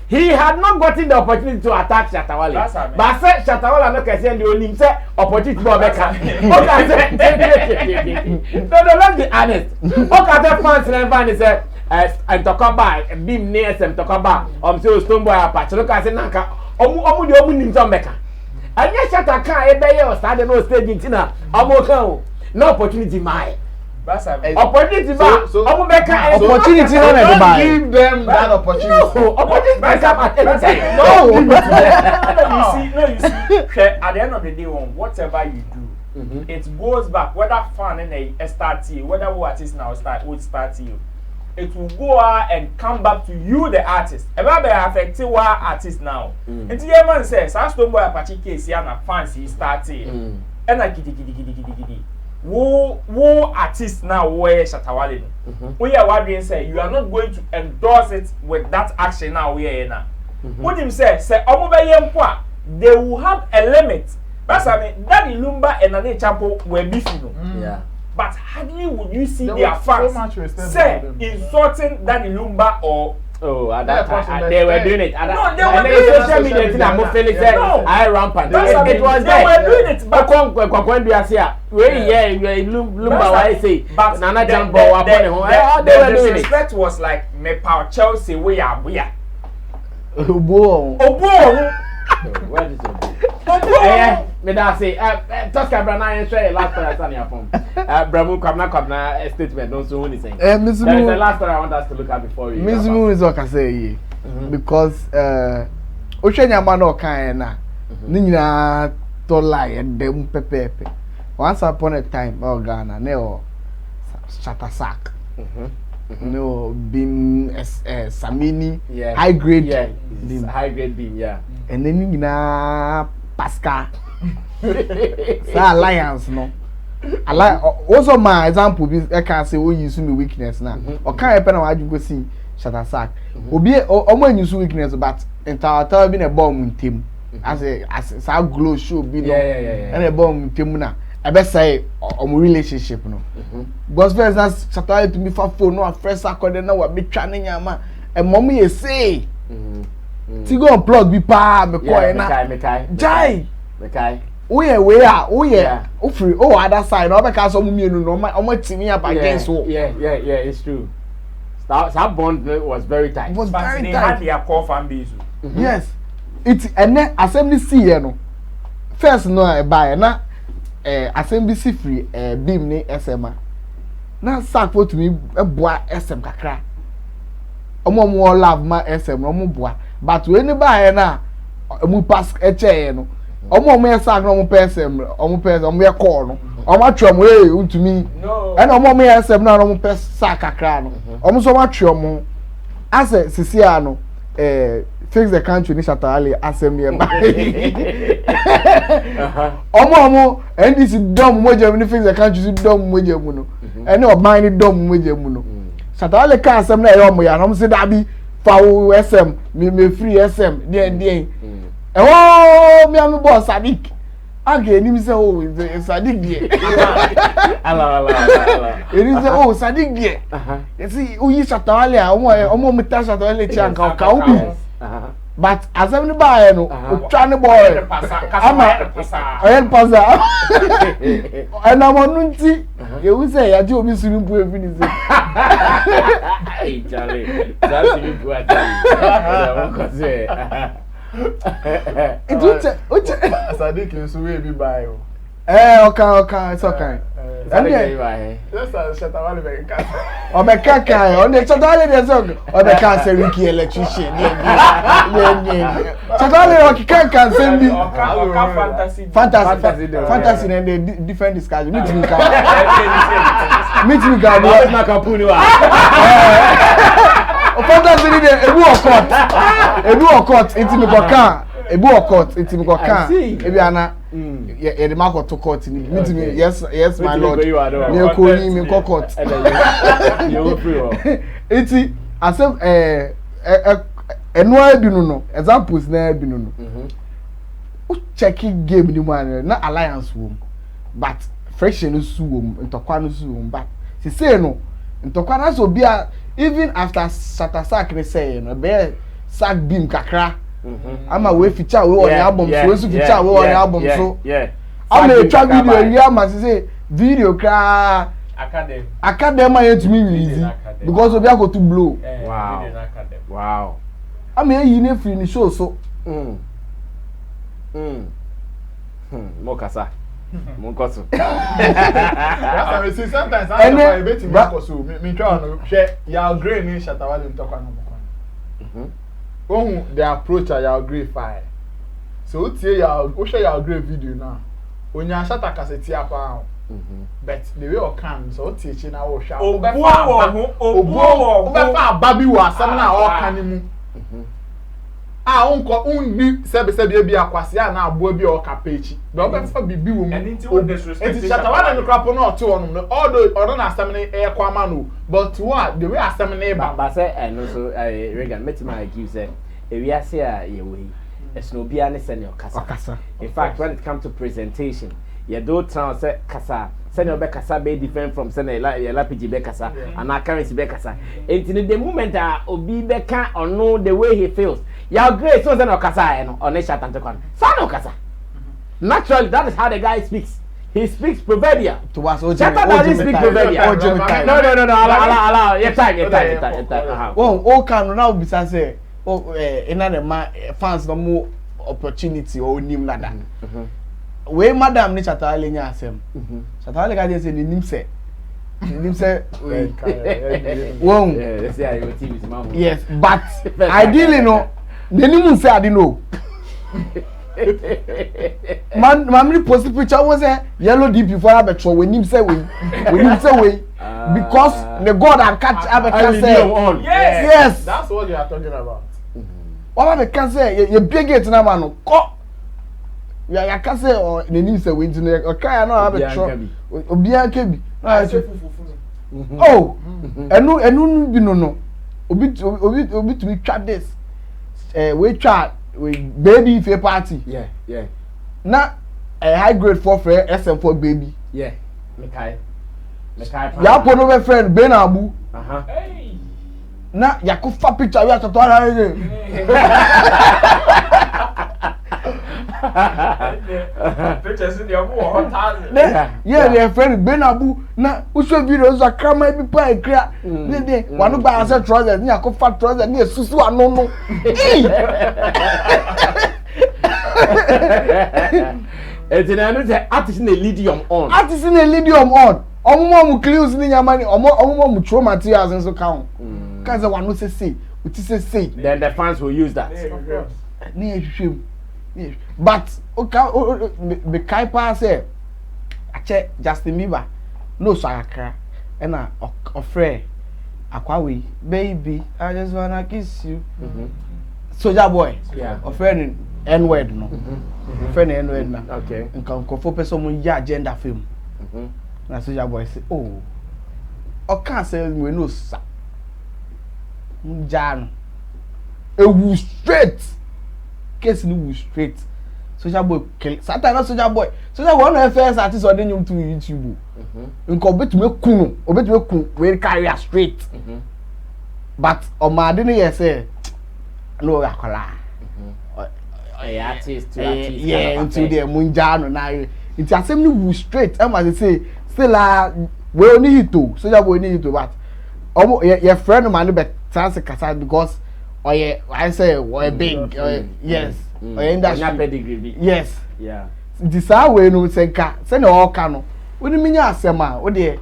He had not gotten the opportunity to attack Shatawale. But say Shatawale ano kesiye ndi onim say opportunity bo beka. Okay say no, let's be honest. Okay say fans na fan say and talk about beam near some talk about say stone boy apart. Look I say nanka omu de omu nim some beka. Anya Shataka e be ye start no stage ntina omu kan no opportunity mai. Opportunity ba omu beka
opportunity no na buy.
Give them that opportunity.
No, opportunity beka at any time.
No, you see, at the end of the day, whatever you do, it goes back. Whether fan and a start you, whether who artist now start you, it will go out and come back to you, the artist. Ever be affected what artist now? And the man says, "I stone boy Apache case here na fancy starting." And I gidi. Wo artist now where Shatawale. We are wondering say you are not going to endorse it with that action now we are now. What him say omobeyempo they will have a limit. That's I mean Daddy Lumba and Ane Champo were beefing.
Yeah.
But hardly would you see their fans say insulting Daddy Lumba or
at that time they were doing it.
No, they were doing it.
Social media thing I'm feeling said I rampant. It was
they were doing it. But
when we are here, Lumba why say
but
Nana Champo upon him. They were doing it.
Respect was like me power Chelsea we are.
Obo.
Where is it? Me da say Tosca Brana and share last time I stand here from Bramu Kwabena statement don't so anything. There is the last one I want us to look at before we
Miss Moon is what I say because Oshenya man no kan na ni nyina to lie and dem pepepe. Once upon a time Ghana ne o Sark. No beam Sammy high grade
beam high grade beam
and then na Pascal sa alliance no also my example be I can say we use me weakness now or can I pen na go see Sark obi omo use weakness but entire be a bomb team as a glow show be no and a bomb team na I best say relationship no because first that's Shatawale to me for phone no first accord na we be twaning ama and mommy you say ti go unplug bi pa me call na jai we free other side no be ka so mumienu no omo timi up against wo
it's true that bond was very tight.
It was
but
very
they
tight.
had their core fan base.
Yes it and then assembly see here no first no buy na assembly see free beam ni SMA na Sark for to me boa SM kakra omo love ma SM omo boa but when buy na omo pass eche no omo Sark no omo SM omo ye call no omo atwa mo untumi and omo SM na omo pass Sark kakra no omo so atwa mo as sisi ano fix the country ni Shatawale assembly ba omo NDC dom moja ni fix the country dom moja mu no ene oban ni dom moja mu no Shatawale ka assembly na yo mo ya no say da bi fa SM me free SM dey mi am boss Sadik age ni mi say oh Sadik dey
ala
eni say oh Sadik dey you see uyi Shatawale omo mi ta Shatawale chan ka ubi but as every buy no try boy ama oyen pasa and am onunti you will say ya ji omi swimming pool finish
hey Charlie that swimming pool
it
Sadik so we be buy
Okay, it's okay.
Let's shut up.
Obekaka on the Chadali desog Obeka say Ricky electrician. Chadali Okaka send me fantasy and the different discussion. Meet me fantasy ebu okot intimi koka ebu okot intimi koka ebi ana ye the mark to court ni meet yes my lord me ko ni me kokot
you free
iti asem enu adunu no examples na adunu no checking game ni man na alliance wo but friction su wo ntokwa no su wo but se say no ntokwa na so bia even after Sark ne say no be Sark beam kakra ama we feature we on album so we feature we on album so ama e twa video wi ama say video kra academy yetumi release because obi go to blow
wow
ama yi ne free ni show so
mokasa monkoso
I see sometimes I don't bet me koso me try no share ya grade ni shatawale ntokwa no mokwa oh the approach ya agree fine so tie ya o share ya agree video na onya shata kaseti apa but the way o can so tie chi na wo hwa obefa babi wo asam na o kan mu unko unbi sebe bi akwase na abo bi o kapechi be obefa bibi wo mu enti shatawale no krapo na ote wonum no although na asam na e kwama no but what the way asam na
ba say no so Regan metima give say we are say ye we it's no bia ne senior kasa in fact when it comes to presentation you do try say kasa senior be kasa be different from senior lapiji be kasa and our currency be kasa enti the moment obi be can or know the way he feels your grace so senior kasa no on a chat and talk senior kasa naturally that is how the guy speaks. He speaks proverbial.
To us,
Chata doesn't speak proverbial. No. Allow. Your time.
Oh, can now be say, another fans no more opportunity or nim lada. We madam ni Chata alenya asem. Chata alega dey say nim say. Won. Yes, but ideally no. Nim say I didn't know. Man post picture was a yellow deep before I bet when him say we because the God and catch can say yes
that's what you are talking about.
What I can say you big it na man ko ya can say or the name say we into okay no have a tro obia kebi oh enu bi no obi to be try this we try baby if a party.
Yeah.
Na a high grade for fair SM4 baby.
Yeah. Mekai.
Ya pono be friend Ben Abu.
Hey.
Na ya ko fa picture we atoto ara.
Pictures in the hot house.
Yeah, their friend Ben Abu na usho video za krama bi pa ekra. Ne wanu ba ase trousers ni ko fa trousers ni esusu anono.
Etina no say artist na Lydium on.
Omo mu clues ni nyamani omo mu throw materials nso count. Kan say wanu say uti say.
Then the fans will use that.
Ni ehwehwem. But the Kaipa say ache Justin Bieber no so akra and ofre akwawe baby I just wanna kiss you. Soulja Boy ofre n-word no ofre n-word na
okay
nkan kofo person mo ya agenda film na Soulja Boy say oh o can say we no sa njano ewu straight case ni wu straight Soulja Boy kill Satan na Soulja Boy no first artist on nyum to YouTube nko betume kun we carry straight but o ma de ne say no akola
artist
yeah into the munjano na it asem ni wu straight am as say still we only hito Soulja Boy ni hito but your friend man be chance kasa because I say big yes in that
pedigree
yes saa we no senka se na o ka no woni minya asema wo de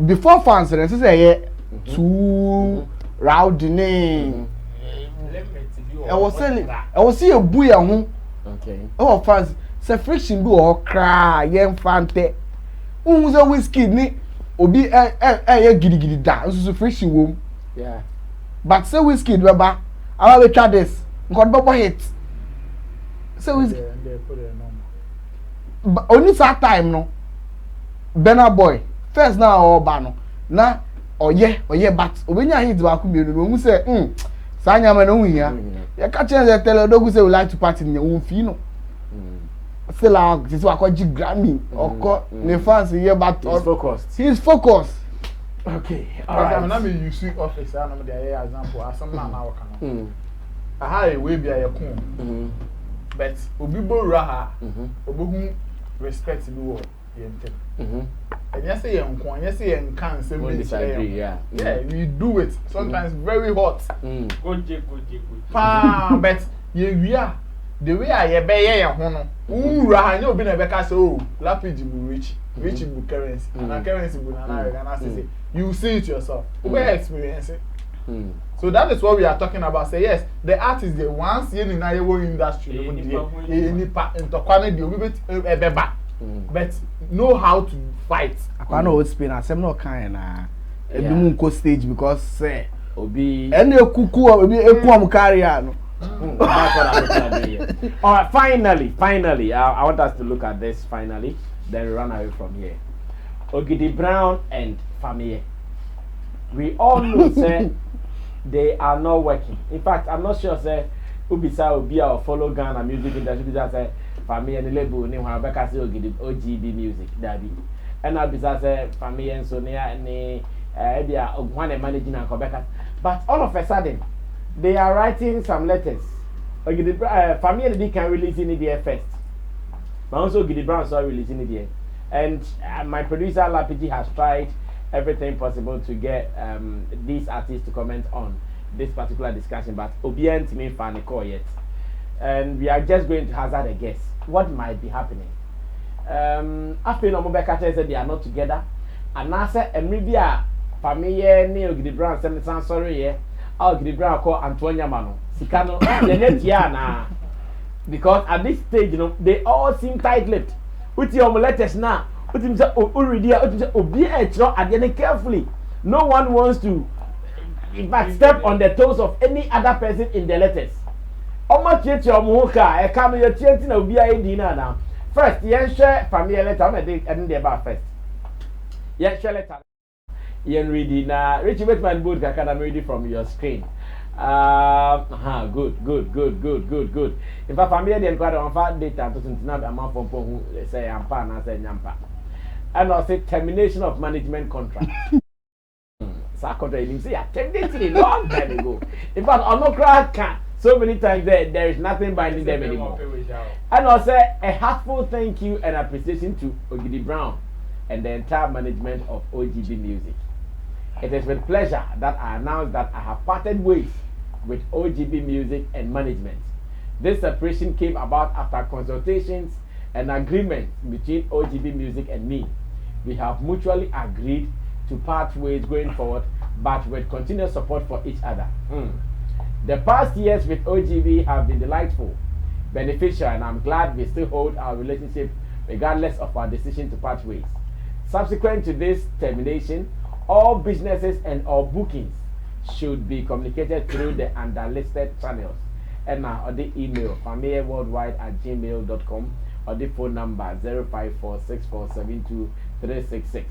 before fans re say ye too rowdy ne I was see a buya ho okay oh fans say friction bi o kra ye mfante unhu say whiskey ni obi ye gidigidi da nso friction wom yeah but say whiskey do ba awa we try this god bo hit say whiskey they put it number only that time no Bena boy first now all ba no na oye but obenya hit ba ku mienu no mu say sanya ma no hia ya ka change tell odogu say we like to party ne won fi no say la this wa ko Grammy oko ne fans here but he's focused okay all right
na me you see office na me dey example as some man na work no aha e we bia ye kun but obi borura ha obohu respect bi wo ye ntem and yes say yankon yes say yankan say me yeah we do it sometimes very hot good but ye the way I be ye ho no ura ha nya obi na be ka say oh lapid bu rich bu currency and currency bu na say you see it yourself we experience it so that is what we are talking about. Say yes, the artist the ones in the industry but know how to fight.
I know what spin as I'm not kind na edum stage because say obi any kuku obi eku am carrier no.
That's what I'm trying to do here. All right, finally, I want us to look at this finally, then run away from here. Ogidi Brown and Fameye. We all know say they are not working. In fact, I'm not sure say Ubisa Obia or follow Ghana music industry say Fameye and label ni wa beka say OGB music daddy. And Ubisa say Fameye and Sonia and Ebia Ogwane managing and Quebec. But all of a sudden they are writing some letters. Fameye they can release in the first. But also Ogidi Brown saw releasing it here. And my producer Lapiji has tried everything possible to get these artists to comment on this particular discussion, but Obien to me fan call yet. And we are just going to hazard a guess what might be happening. After Nomobeka said they are not together, and I said, and maybe a Fameye ni Ogidi Brown send the sorry here. Ogidi Brown call Antonia Mano. Sikano, the next year now. Because at this stage, you know, they all seem tight-lipped. With your letters now, already carefully. No one wants to, in fact, step on the toes of any other person in the letters. Almost yet your muka, a camera you're chanting of BIA dinner now. First, yen share family letter, and the about first. Yen share letter. Yen reading Richie Whitman book, I can read it from your screen. Good. In fact, family they inquire on far data to now the amount from who say ampa and say nyampa. And also termination of management contract. Sark contract say attended to a long time ago. In fact, on no crowd can so many times there is nothing binding them anymore. And also a heartfelt thank you and appreciation to Ogidi Brown and the entire management of OGB Music. It is with pleasure that I announce that I have parted ways with OGB Music and management. This separation came about after consultations and agreement between OGB Music and me. We have mutually agreed to part ways going forward, but with continuous support for each other. The past years with OGB have been delightful, beneficial, and I'm glad we still hold our relationship regardless of our decision to part ways. Subsequent to this termination, all businesses and all bookings should be communicated through the underlisted channels. And now, or the email fameyeworldwide@gmail.com or the phone number 05464723366.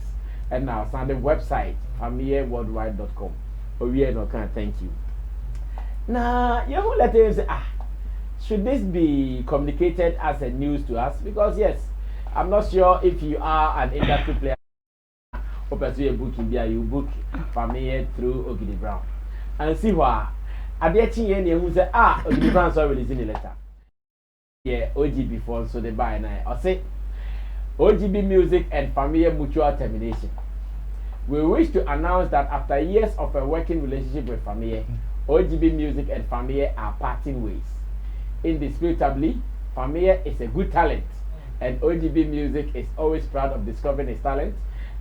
And now, send the website fameyeworldwide.com. Oh, yeah, no, can thank you. Now, you will let them say, should this be communicated as a news to us? Because yes, I'm not sure if you are an industry player. You book Fameye through Ogidi Brown and see why I bet you who say Ogidi Brown saw releasing a letter. Yeah, OGB before so they buy now. I say OGB Music and Fameye mutual termination. We wish to announce that after years of a working relationship with Fameye, OGB Music and Fameye are parting ways. Indisputably, Fameye is a good talent and OGB Music is always proud of discovering his talent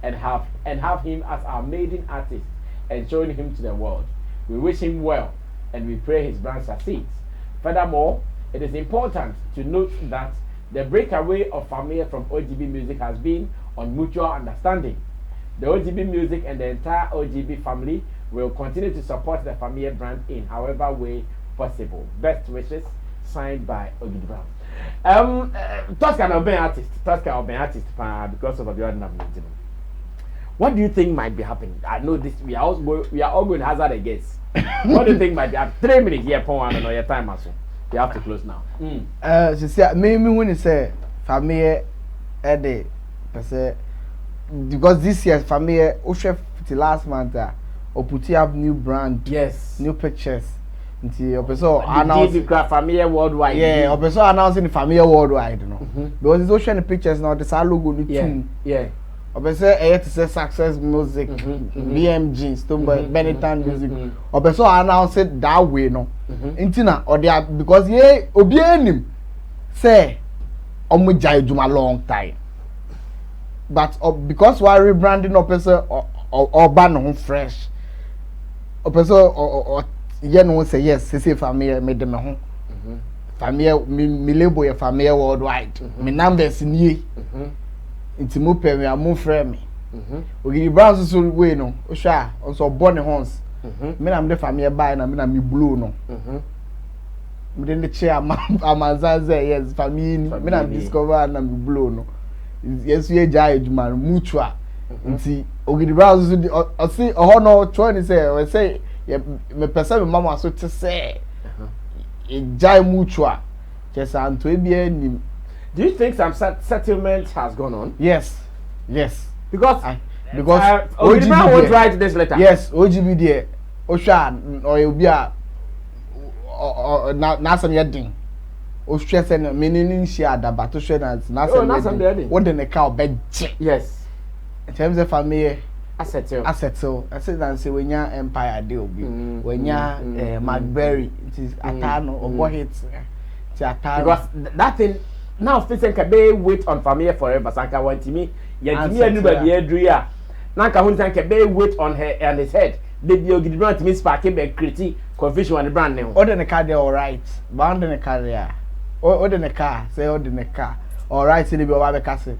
and have him as our maiden artist and showing him to the world. We wish him well and we pray his brand succeeds. Furthermore, it is important to note that the breakaway of Fameye from OGB Music has been on mutual understanding. The OGB Music and the entire OGB family will continue to support the Fameye brand in however way possible. Best wishes, signed by Ogidi Brown. Tosca will be artist. Tosca will be artist because of your name. What do you think might be happening? I know this. We are all going to hazard a guess. What do you think might be happening? 3 minutes here, Paul, and your time also. We have to close now.
She said, maybe when you say Fameye, Eddie, because this year Fameye, Oshef, the last month, or put up new brand,
yes,
new pictures. Until also announcing
Fameye worldwide.
Yeah, also announcing Fameye worldwide, you know. Because it's showing the pictures now. The logo, the tune.
Yeah.
Also, I had to say Success Music, BMG, Stumble, Benetton Music. Also announce it that way, no. Intina or they are because yeah, Obienim say, Omujai Juma long time. But because we are rebranding, or ban on fresh. Or no say yes, say Fameye made them home. Fameye, me label your Fameye worldwide. Me numbers in ye. Inti mo pe me amon frɛ me. Ogidi Brown so we no. O sha, also born horns. Me na me de Fameye buy na me na me blue no. Me de chair amazanze yes Fameye ni. Me na discover na me blue no. Yes we jai ejuma mutual. Inti Ogidi Brown so o see o no try ni say we say me person me mama so te say e jai mutual. Just anto e bia ni.
Do you think some settlement has gone on?
Yes. Because
OGB won't write this letter.
Yes, OGB there. Osha or you be or na some yeding. Osha say meaning share that but Osha na some yeding. What the car bed?
Yes.
In terms of Fameye
asset.
I said that say when ya Empire deal be when ya Macberry it is Atano or what hits.
Because that thing now facing Kabe wait on Fameye forever. Sanka want me. Yet me anybody Adria. Nanka hun sanka Kabe wait on her and his head. They be Ogidi Brown to me sparking be critique confusion on the brand name.
Order the car there alright. Bound in the car there. Order the car. Say order the car. Alright, say they be over castle.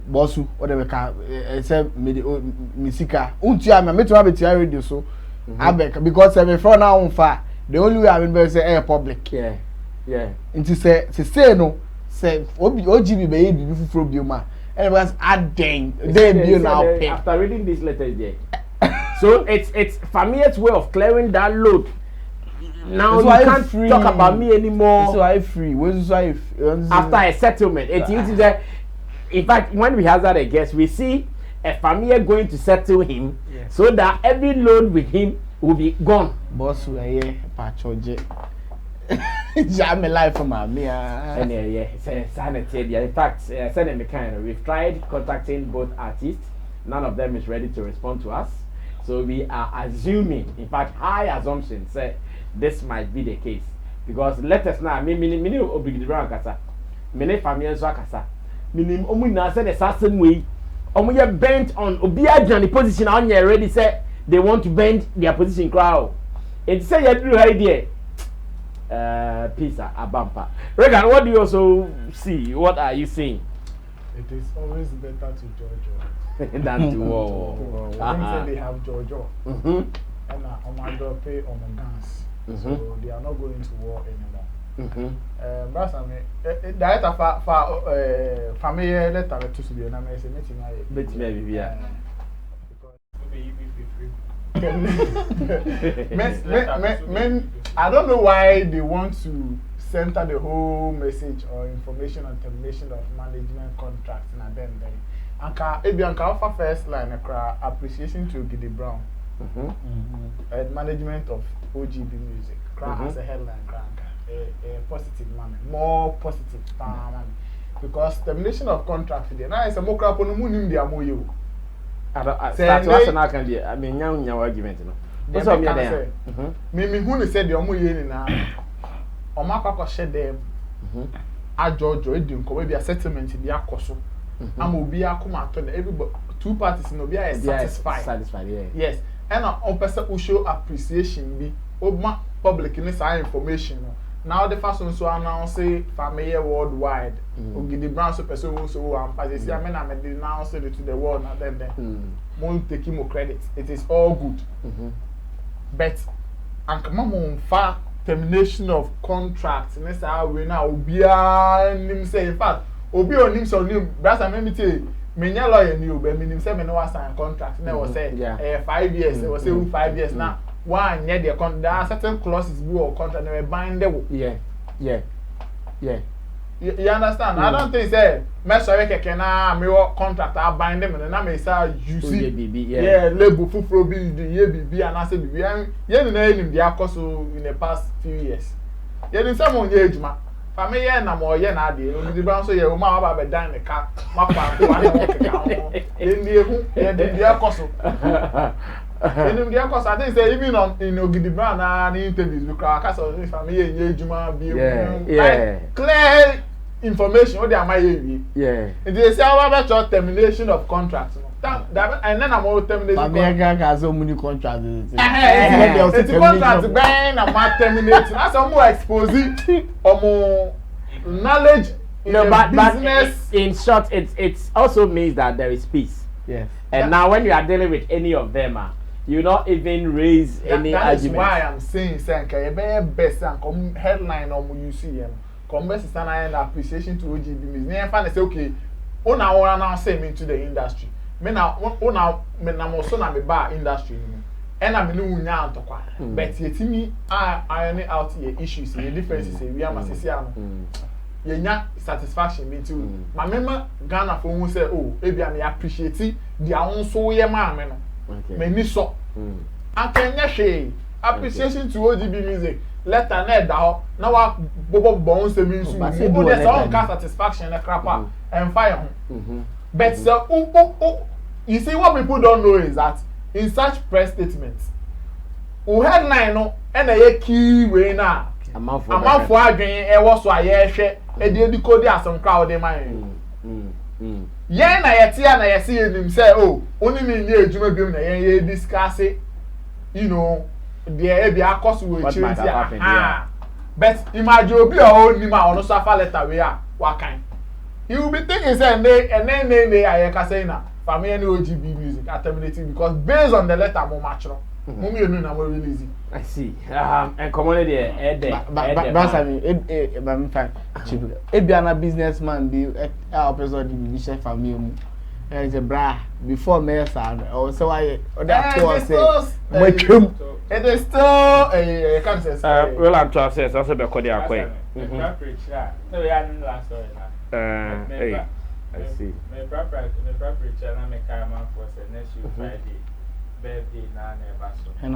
Bossu order the car. Say Misika. Untia me to have a radio so. Abek because every front now on fire. The only way I've been say air public.
Yeah.
Into say no. Say OGB be be full bioma and was adding they be now pay
after reading these letters there. So it's Fameye's way of clearing that load. Now you can't talk about me anymore.
So I free.
After a settlement, it is that. In fact, when we hazard a guess, we see a Fameye going to settle him, so that every load with him will be gone.
Boss, we patchoje. Jam my life for my
and it's a sanity. In fact, sending me kind. We've tried contacting both artists. None of them is ready to respond to us. So we are assuming, in fact, high assumption, say this might be the case. Because let us now, many Ogidi Brown kasa, many Fameye so kasa, many omu na say the same way. Omu ye bent on Obia Johnny position on you already say they want to bend their position crowd. It say you do idea. Pizza, a bumper. Regan, what do you also see? What are you seeing?
It is always better to Jojo
than to war.
I think they have Jojo. And Omando pay on the guns. So they are not going to war anymore. But I mean, that Fameye letter to be an amazing meeting. Men, I don't know why they want to center the whole message or information on termination of management contracts and then Anka offer first line appreciation to Ogidi Brown and management of OGB Music as a headline a positive manner, more positive because termination of contracts there now is a more crap on the moon the amoyo.
I mean, young argument, you know. That's what I'm saying.
Me who said the Omo Yen na Omaka shed them ajojo edin ko be a settlement bi akoso am obi akoma to everybody two parties no be are satisfied
yeah.
Yes, and on person who show appreciation be obma public in this information no. Now the first one so announce Fameye worldwide. Ogidi Brown so person who so am pass say I mean announce it to the world and then mo take more credit. It is all good. But and come on fa termination of contract in say we now obia nim say in fact obi onim so nim brasa me tell me nya lawyer ni obi me nim say me no sign contract na was say 5 years it was say 5 years now one year the contract there are certain clauses be or contract they bind them.
Yeah.
You understand? I don't think say me sorry keke na me contract I bind them and na me say you see label fufuro bi the year bibi and I say bibi ye ni na enim dey akoso in the past few years. Ye ni say mo ye ejuma Fameye na mo ye na ade Ogidi Brown so ye o ma ba be dan the car ma pa ko ane mo keka ho ye ni ehu ye dey akoso. And because I think say even on in Ogidi Brown and interviews because I can't Fameye ejuma bi clear information what they am I
yeah
and they say about your termination of contract and then I'm all termination
Fameye has so many contracts
it's contract ben am terminating that's more exposing more knowledge in the business.
In short it also means that there is peace.
Yes.
And now when you are dealing with any of them you not even raise any argument.
That's why I'm saying, you best and come headline on you see him. Come best stand and appreciation to OGB. Me find say okay, ona now say me into the industry. Me now also na me bar industry. And I'm no nya antokwa. But yetimi ironing out your issues, your differences, we am asisi ano. Yenya satisfaction me too. My member Ghana for who say oh, ebi I appreciate it. Dia onso ye ma me no. Me ni so. Akenya hwe appreciation to OGB music. Let an head down. Now wa bobo bon se me nsu. Who dey say can satisfaction na crapper and fire. But so you see what people don't know is that in such press statements, who headline no and a key way na. Amafo adwen e wo so aye hwe e de edikodi asem crowd dey man. Yen na yete na yesi enim say oh oni mi nye ejuma biom na yen ye discuss you know there e be akoso we chiri but imagine obi o ni ma ono safa letter we a wakan you will be thinking say ne aye ka say na Fameye no OGB music are terminating because based on the letter mo match no mo mi enu na mo release.
I see. And commonly there
but Sammy I'm fine. Ebiana businessman be episode the share Fameye mu. And say bra before me say or so why that poor say
it is still a can't say
well I'm trying to say so be call there akwa.
So we are last story now.
Hey I see.
My proper preacher na me carry man for say next week Friday. Birthday na never so.
And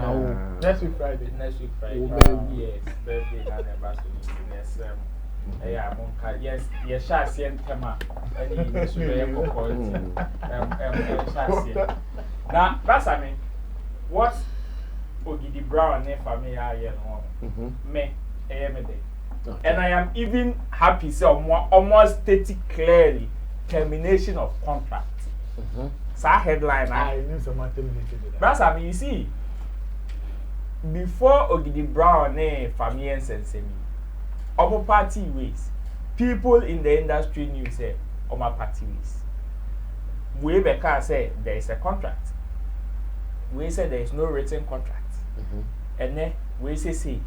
next week Friday.
Yes, birthday na never so. Yes, yeah, monka. Yes, yes, shasi entema. Any so be quality. Shasi. Now, that's I mean, what Ogidi Brown and Fameye are here no. Me, I am there. And I am even happy say almost stated clearly termination of contract. So headline
I knew someone terminated that.
That's I mean you see before Ogidi Brown and Fameye and Sammy omo party ways people in the industry knew say omo party ways we because say there is a contract we say there is no written contract and then we say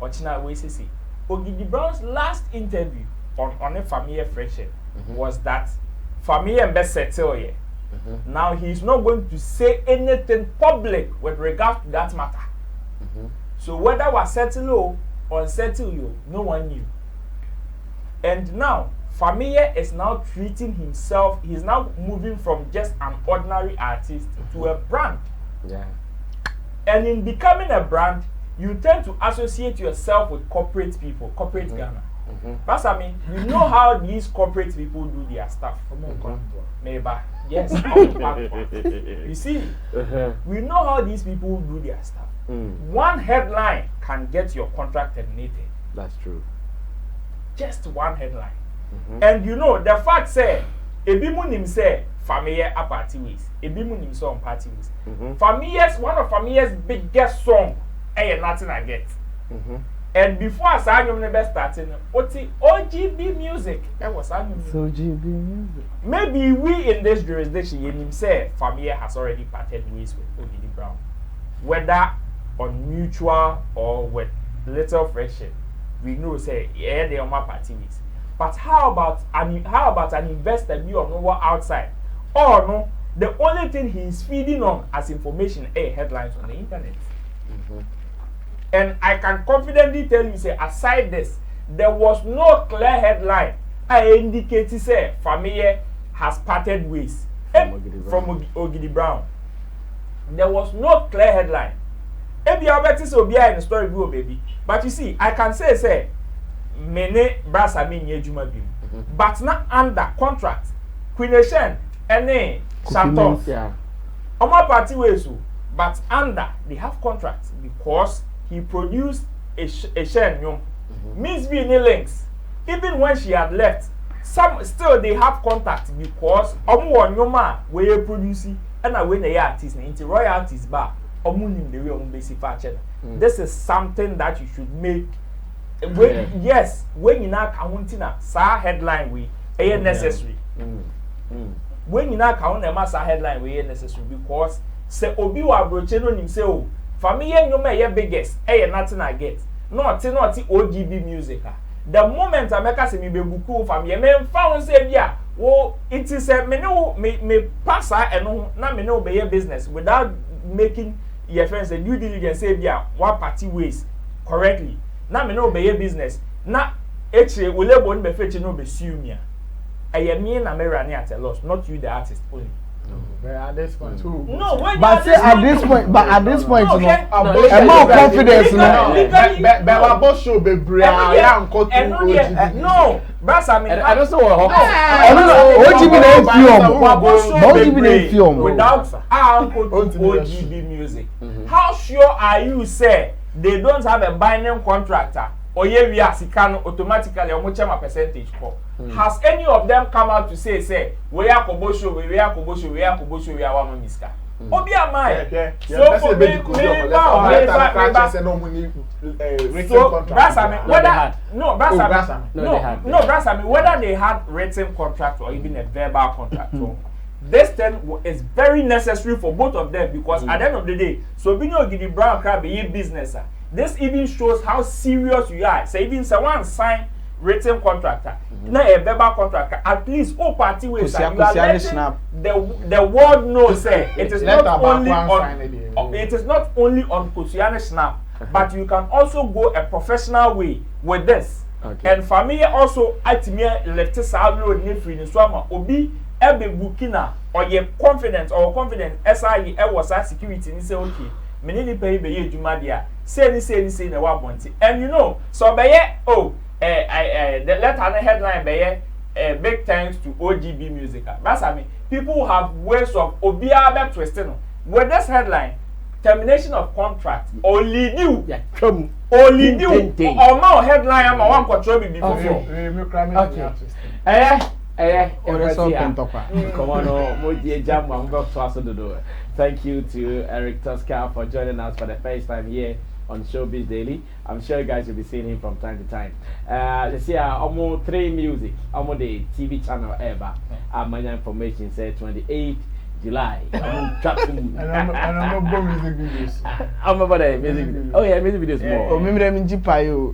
original we say Ogidi Brown's last interview on a Fameye friendship was that Fameye and best settle here. Now he's not going to say anything public with regard to that matter. So whether was settle or unsettle you, no one knew. And now Fameye is now treating himself. He's now moving from just an ordinary artist to a brand.
Yeah.
And in becoming a brand, you tend to associate yourself with corporate people, corporate Ghana. That's I mean, you know how these corporate people do their stuff. Maybe. Yes. You see, we know how these people do their stuff. One headline can get your contract terminated.
That's true.
Just one headline. And you know the fact say ebi mu nim say Fameye a party ways. Ebi mu nim song party ways. Fameye's one of Fameye's biggest song Nothing I Get. And before Asanyum never started, OGB music. That was OGB music. Maybe we in this jurisdiction, you say Fameye has already parted ways with Ogidi Brown, whether on mutual or with little friendship. We know say yeah they are my party ways. But how about an investor be on over outside? Or no, the only thing he is feeding on as information headlines on the internet. And I can confidently tell you, say, aside this, there was no clear headline. I indicate, say, Fameye has parted ways from Ogidi Brown. There was no clear headline. Maybe I bet this will be in the story, baby. But you see, I can say, many brasa mean yejuma bim, but not under contract. Queen Shen, any Santos, Oma party ways, but under they have contracts because he produced a share Miss B links. Even when she had left, some still they have contact because omu nyoma we producing and I when the artist into royalties bar omu the way basic fashion. This is something that you should make. Yes, when you not counting sa headline we necessary. When you not count a massa headline we necessary because say obi wa broche no nim say o Fameye nyoma ye biggest Nothing I Get. Not OGB music. The moment I make us me be buku Fameye me found say bia wo it is a me pass and na me no be your business without making your friends a due diligence say bia what party ways correctly. Na me no be your business. Na eche we label ni be fetch no be sue me. Me na me run at a loss, not you the artist only.
But at this point, too.
No,
but say at this point,
no, okay.
A more confidence now.
But what show be brave?
No, but I mean, I don't know what.
OGB film
without our uncle OGB music. How sure are you, say they don't have a binding contractor? Or we are Sikano automatically or much a percentage call. Has any of them come out to say, we are Kobosho, we are Kobosho, we are Kobosho, we are one miska? Obi am I? So for me, whether they had written contract or even a verbal contract. This thing is very necessary for both of them because at the end of the day, so being Ogidi Brown can be a business. This even shows how serious you are. So even someone sign written contractor, not a verbal contractor. At least all party ways you are letting the world know. Say it is not only on Kosiane Snap, but you can also go a professional way with this. Okay. And Fameye also at me left salary in free in Swama Obi ebe bukina or ye confidence SIE was security and say okay. Many pay be juma dia say na wa bonti and you know so be the letter headline be big thanks to OGB music. That's I mean people have ways of obia be twisting with this headline termination of contract only new or more headline am one control before
Thank you to Eric Tosca for joining us for the first time here on Showbiz Daily. I'm sure you guys will be seeing him from time to time. Let's see, almost 3 music, almost the TV channel ever. My information said 28th July. I'm
music videos.
I'm about the music videos. Oh yeah, music videos more.
Oh, remember them in Jipayo.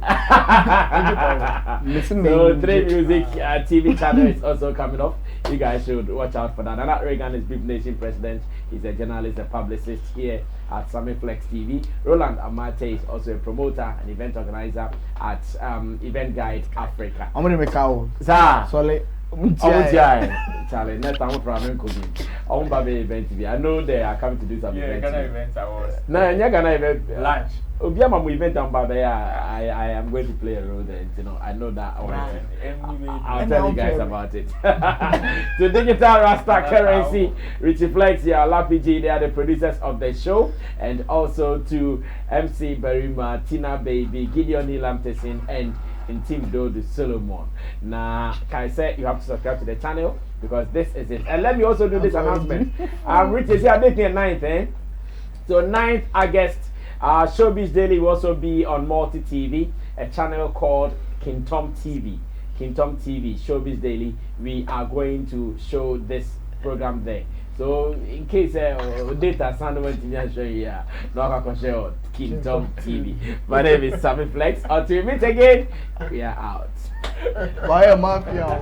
So 3 music TV channel is also coming up. You guys should watch out for that. And Reagan is Beef Nation president. He's a journalist, a publicist here at Sammy Flex TV. Roland Amate is also a promoter and event organizer at Event Guide Africa.
I'm going to make out.
Sorry. Charlie, next time I'm event TV. I know they are coming to do some events.
Event awards.
No, you're gonna event
lunch.
Event I am going to play a role there. You know, I know that. I'll tell you guys about it. To Digital Rasta Currency, Richie Flex, Lapi G, they are the producers of the show, and also to MC Barima, Tina Baby, Gideon Hilam Tessin, and in Team Do the Solomon. Now, can I say you have to subscribe to the channel because this is it. And let me also do this announcement. I'm Richard here, I'm making 9th, eh? So 9th August, Showbiz Daily will also be on Multi TV, a channel called Kingdom TV. Kingdom TV, Showbiz Daily. We are going to show this program there. So in case data sound went to show here, no I can show Kingdom TV. My name is Sammy Flex. Until we meet again, we are out.
Bye, mafia.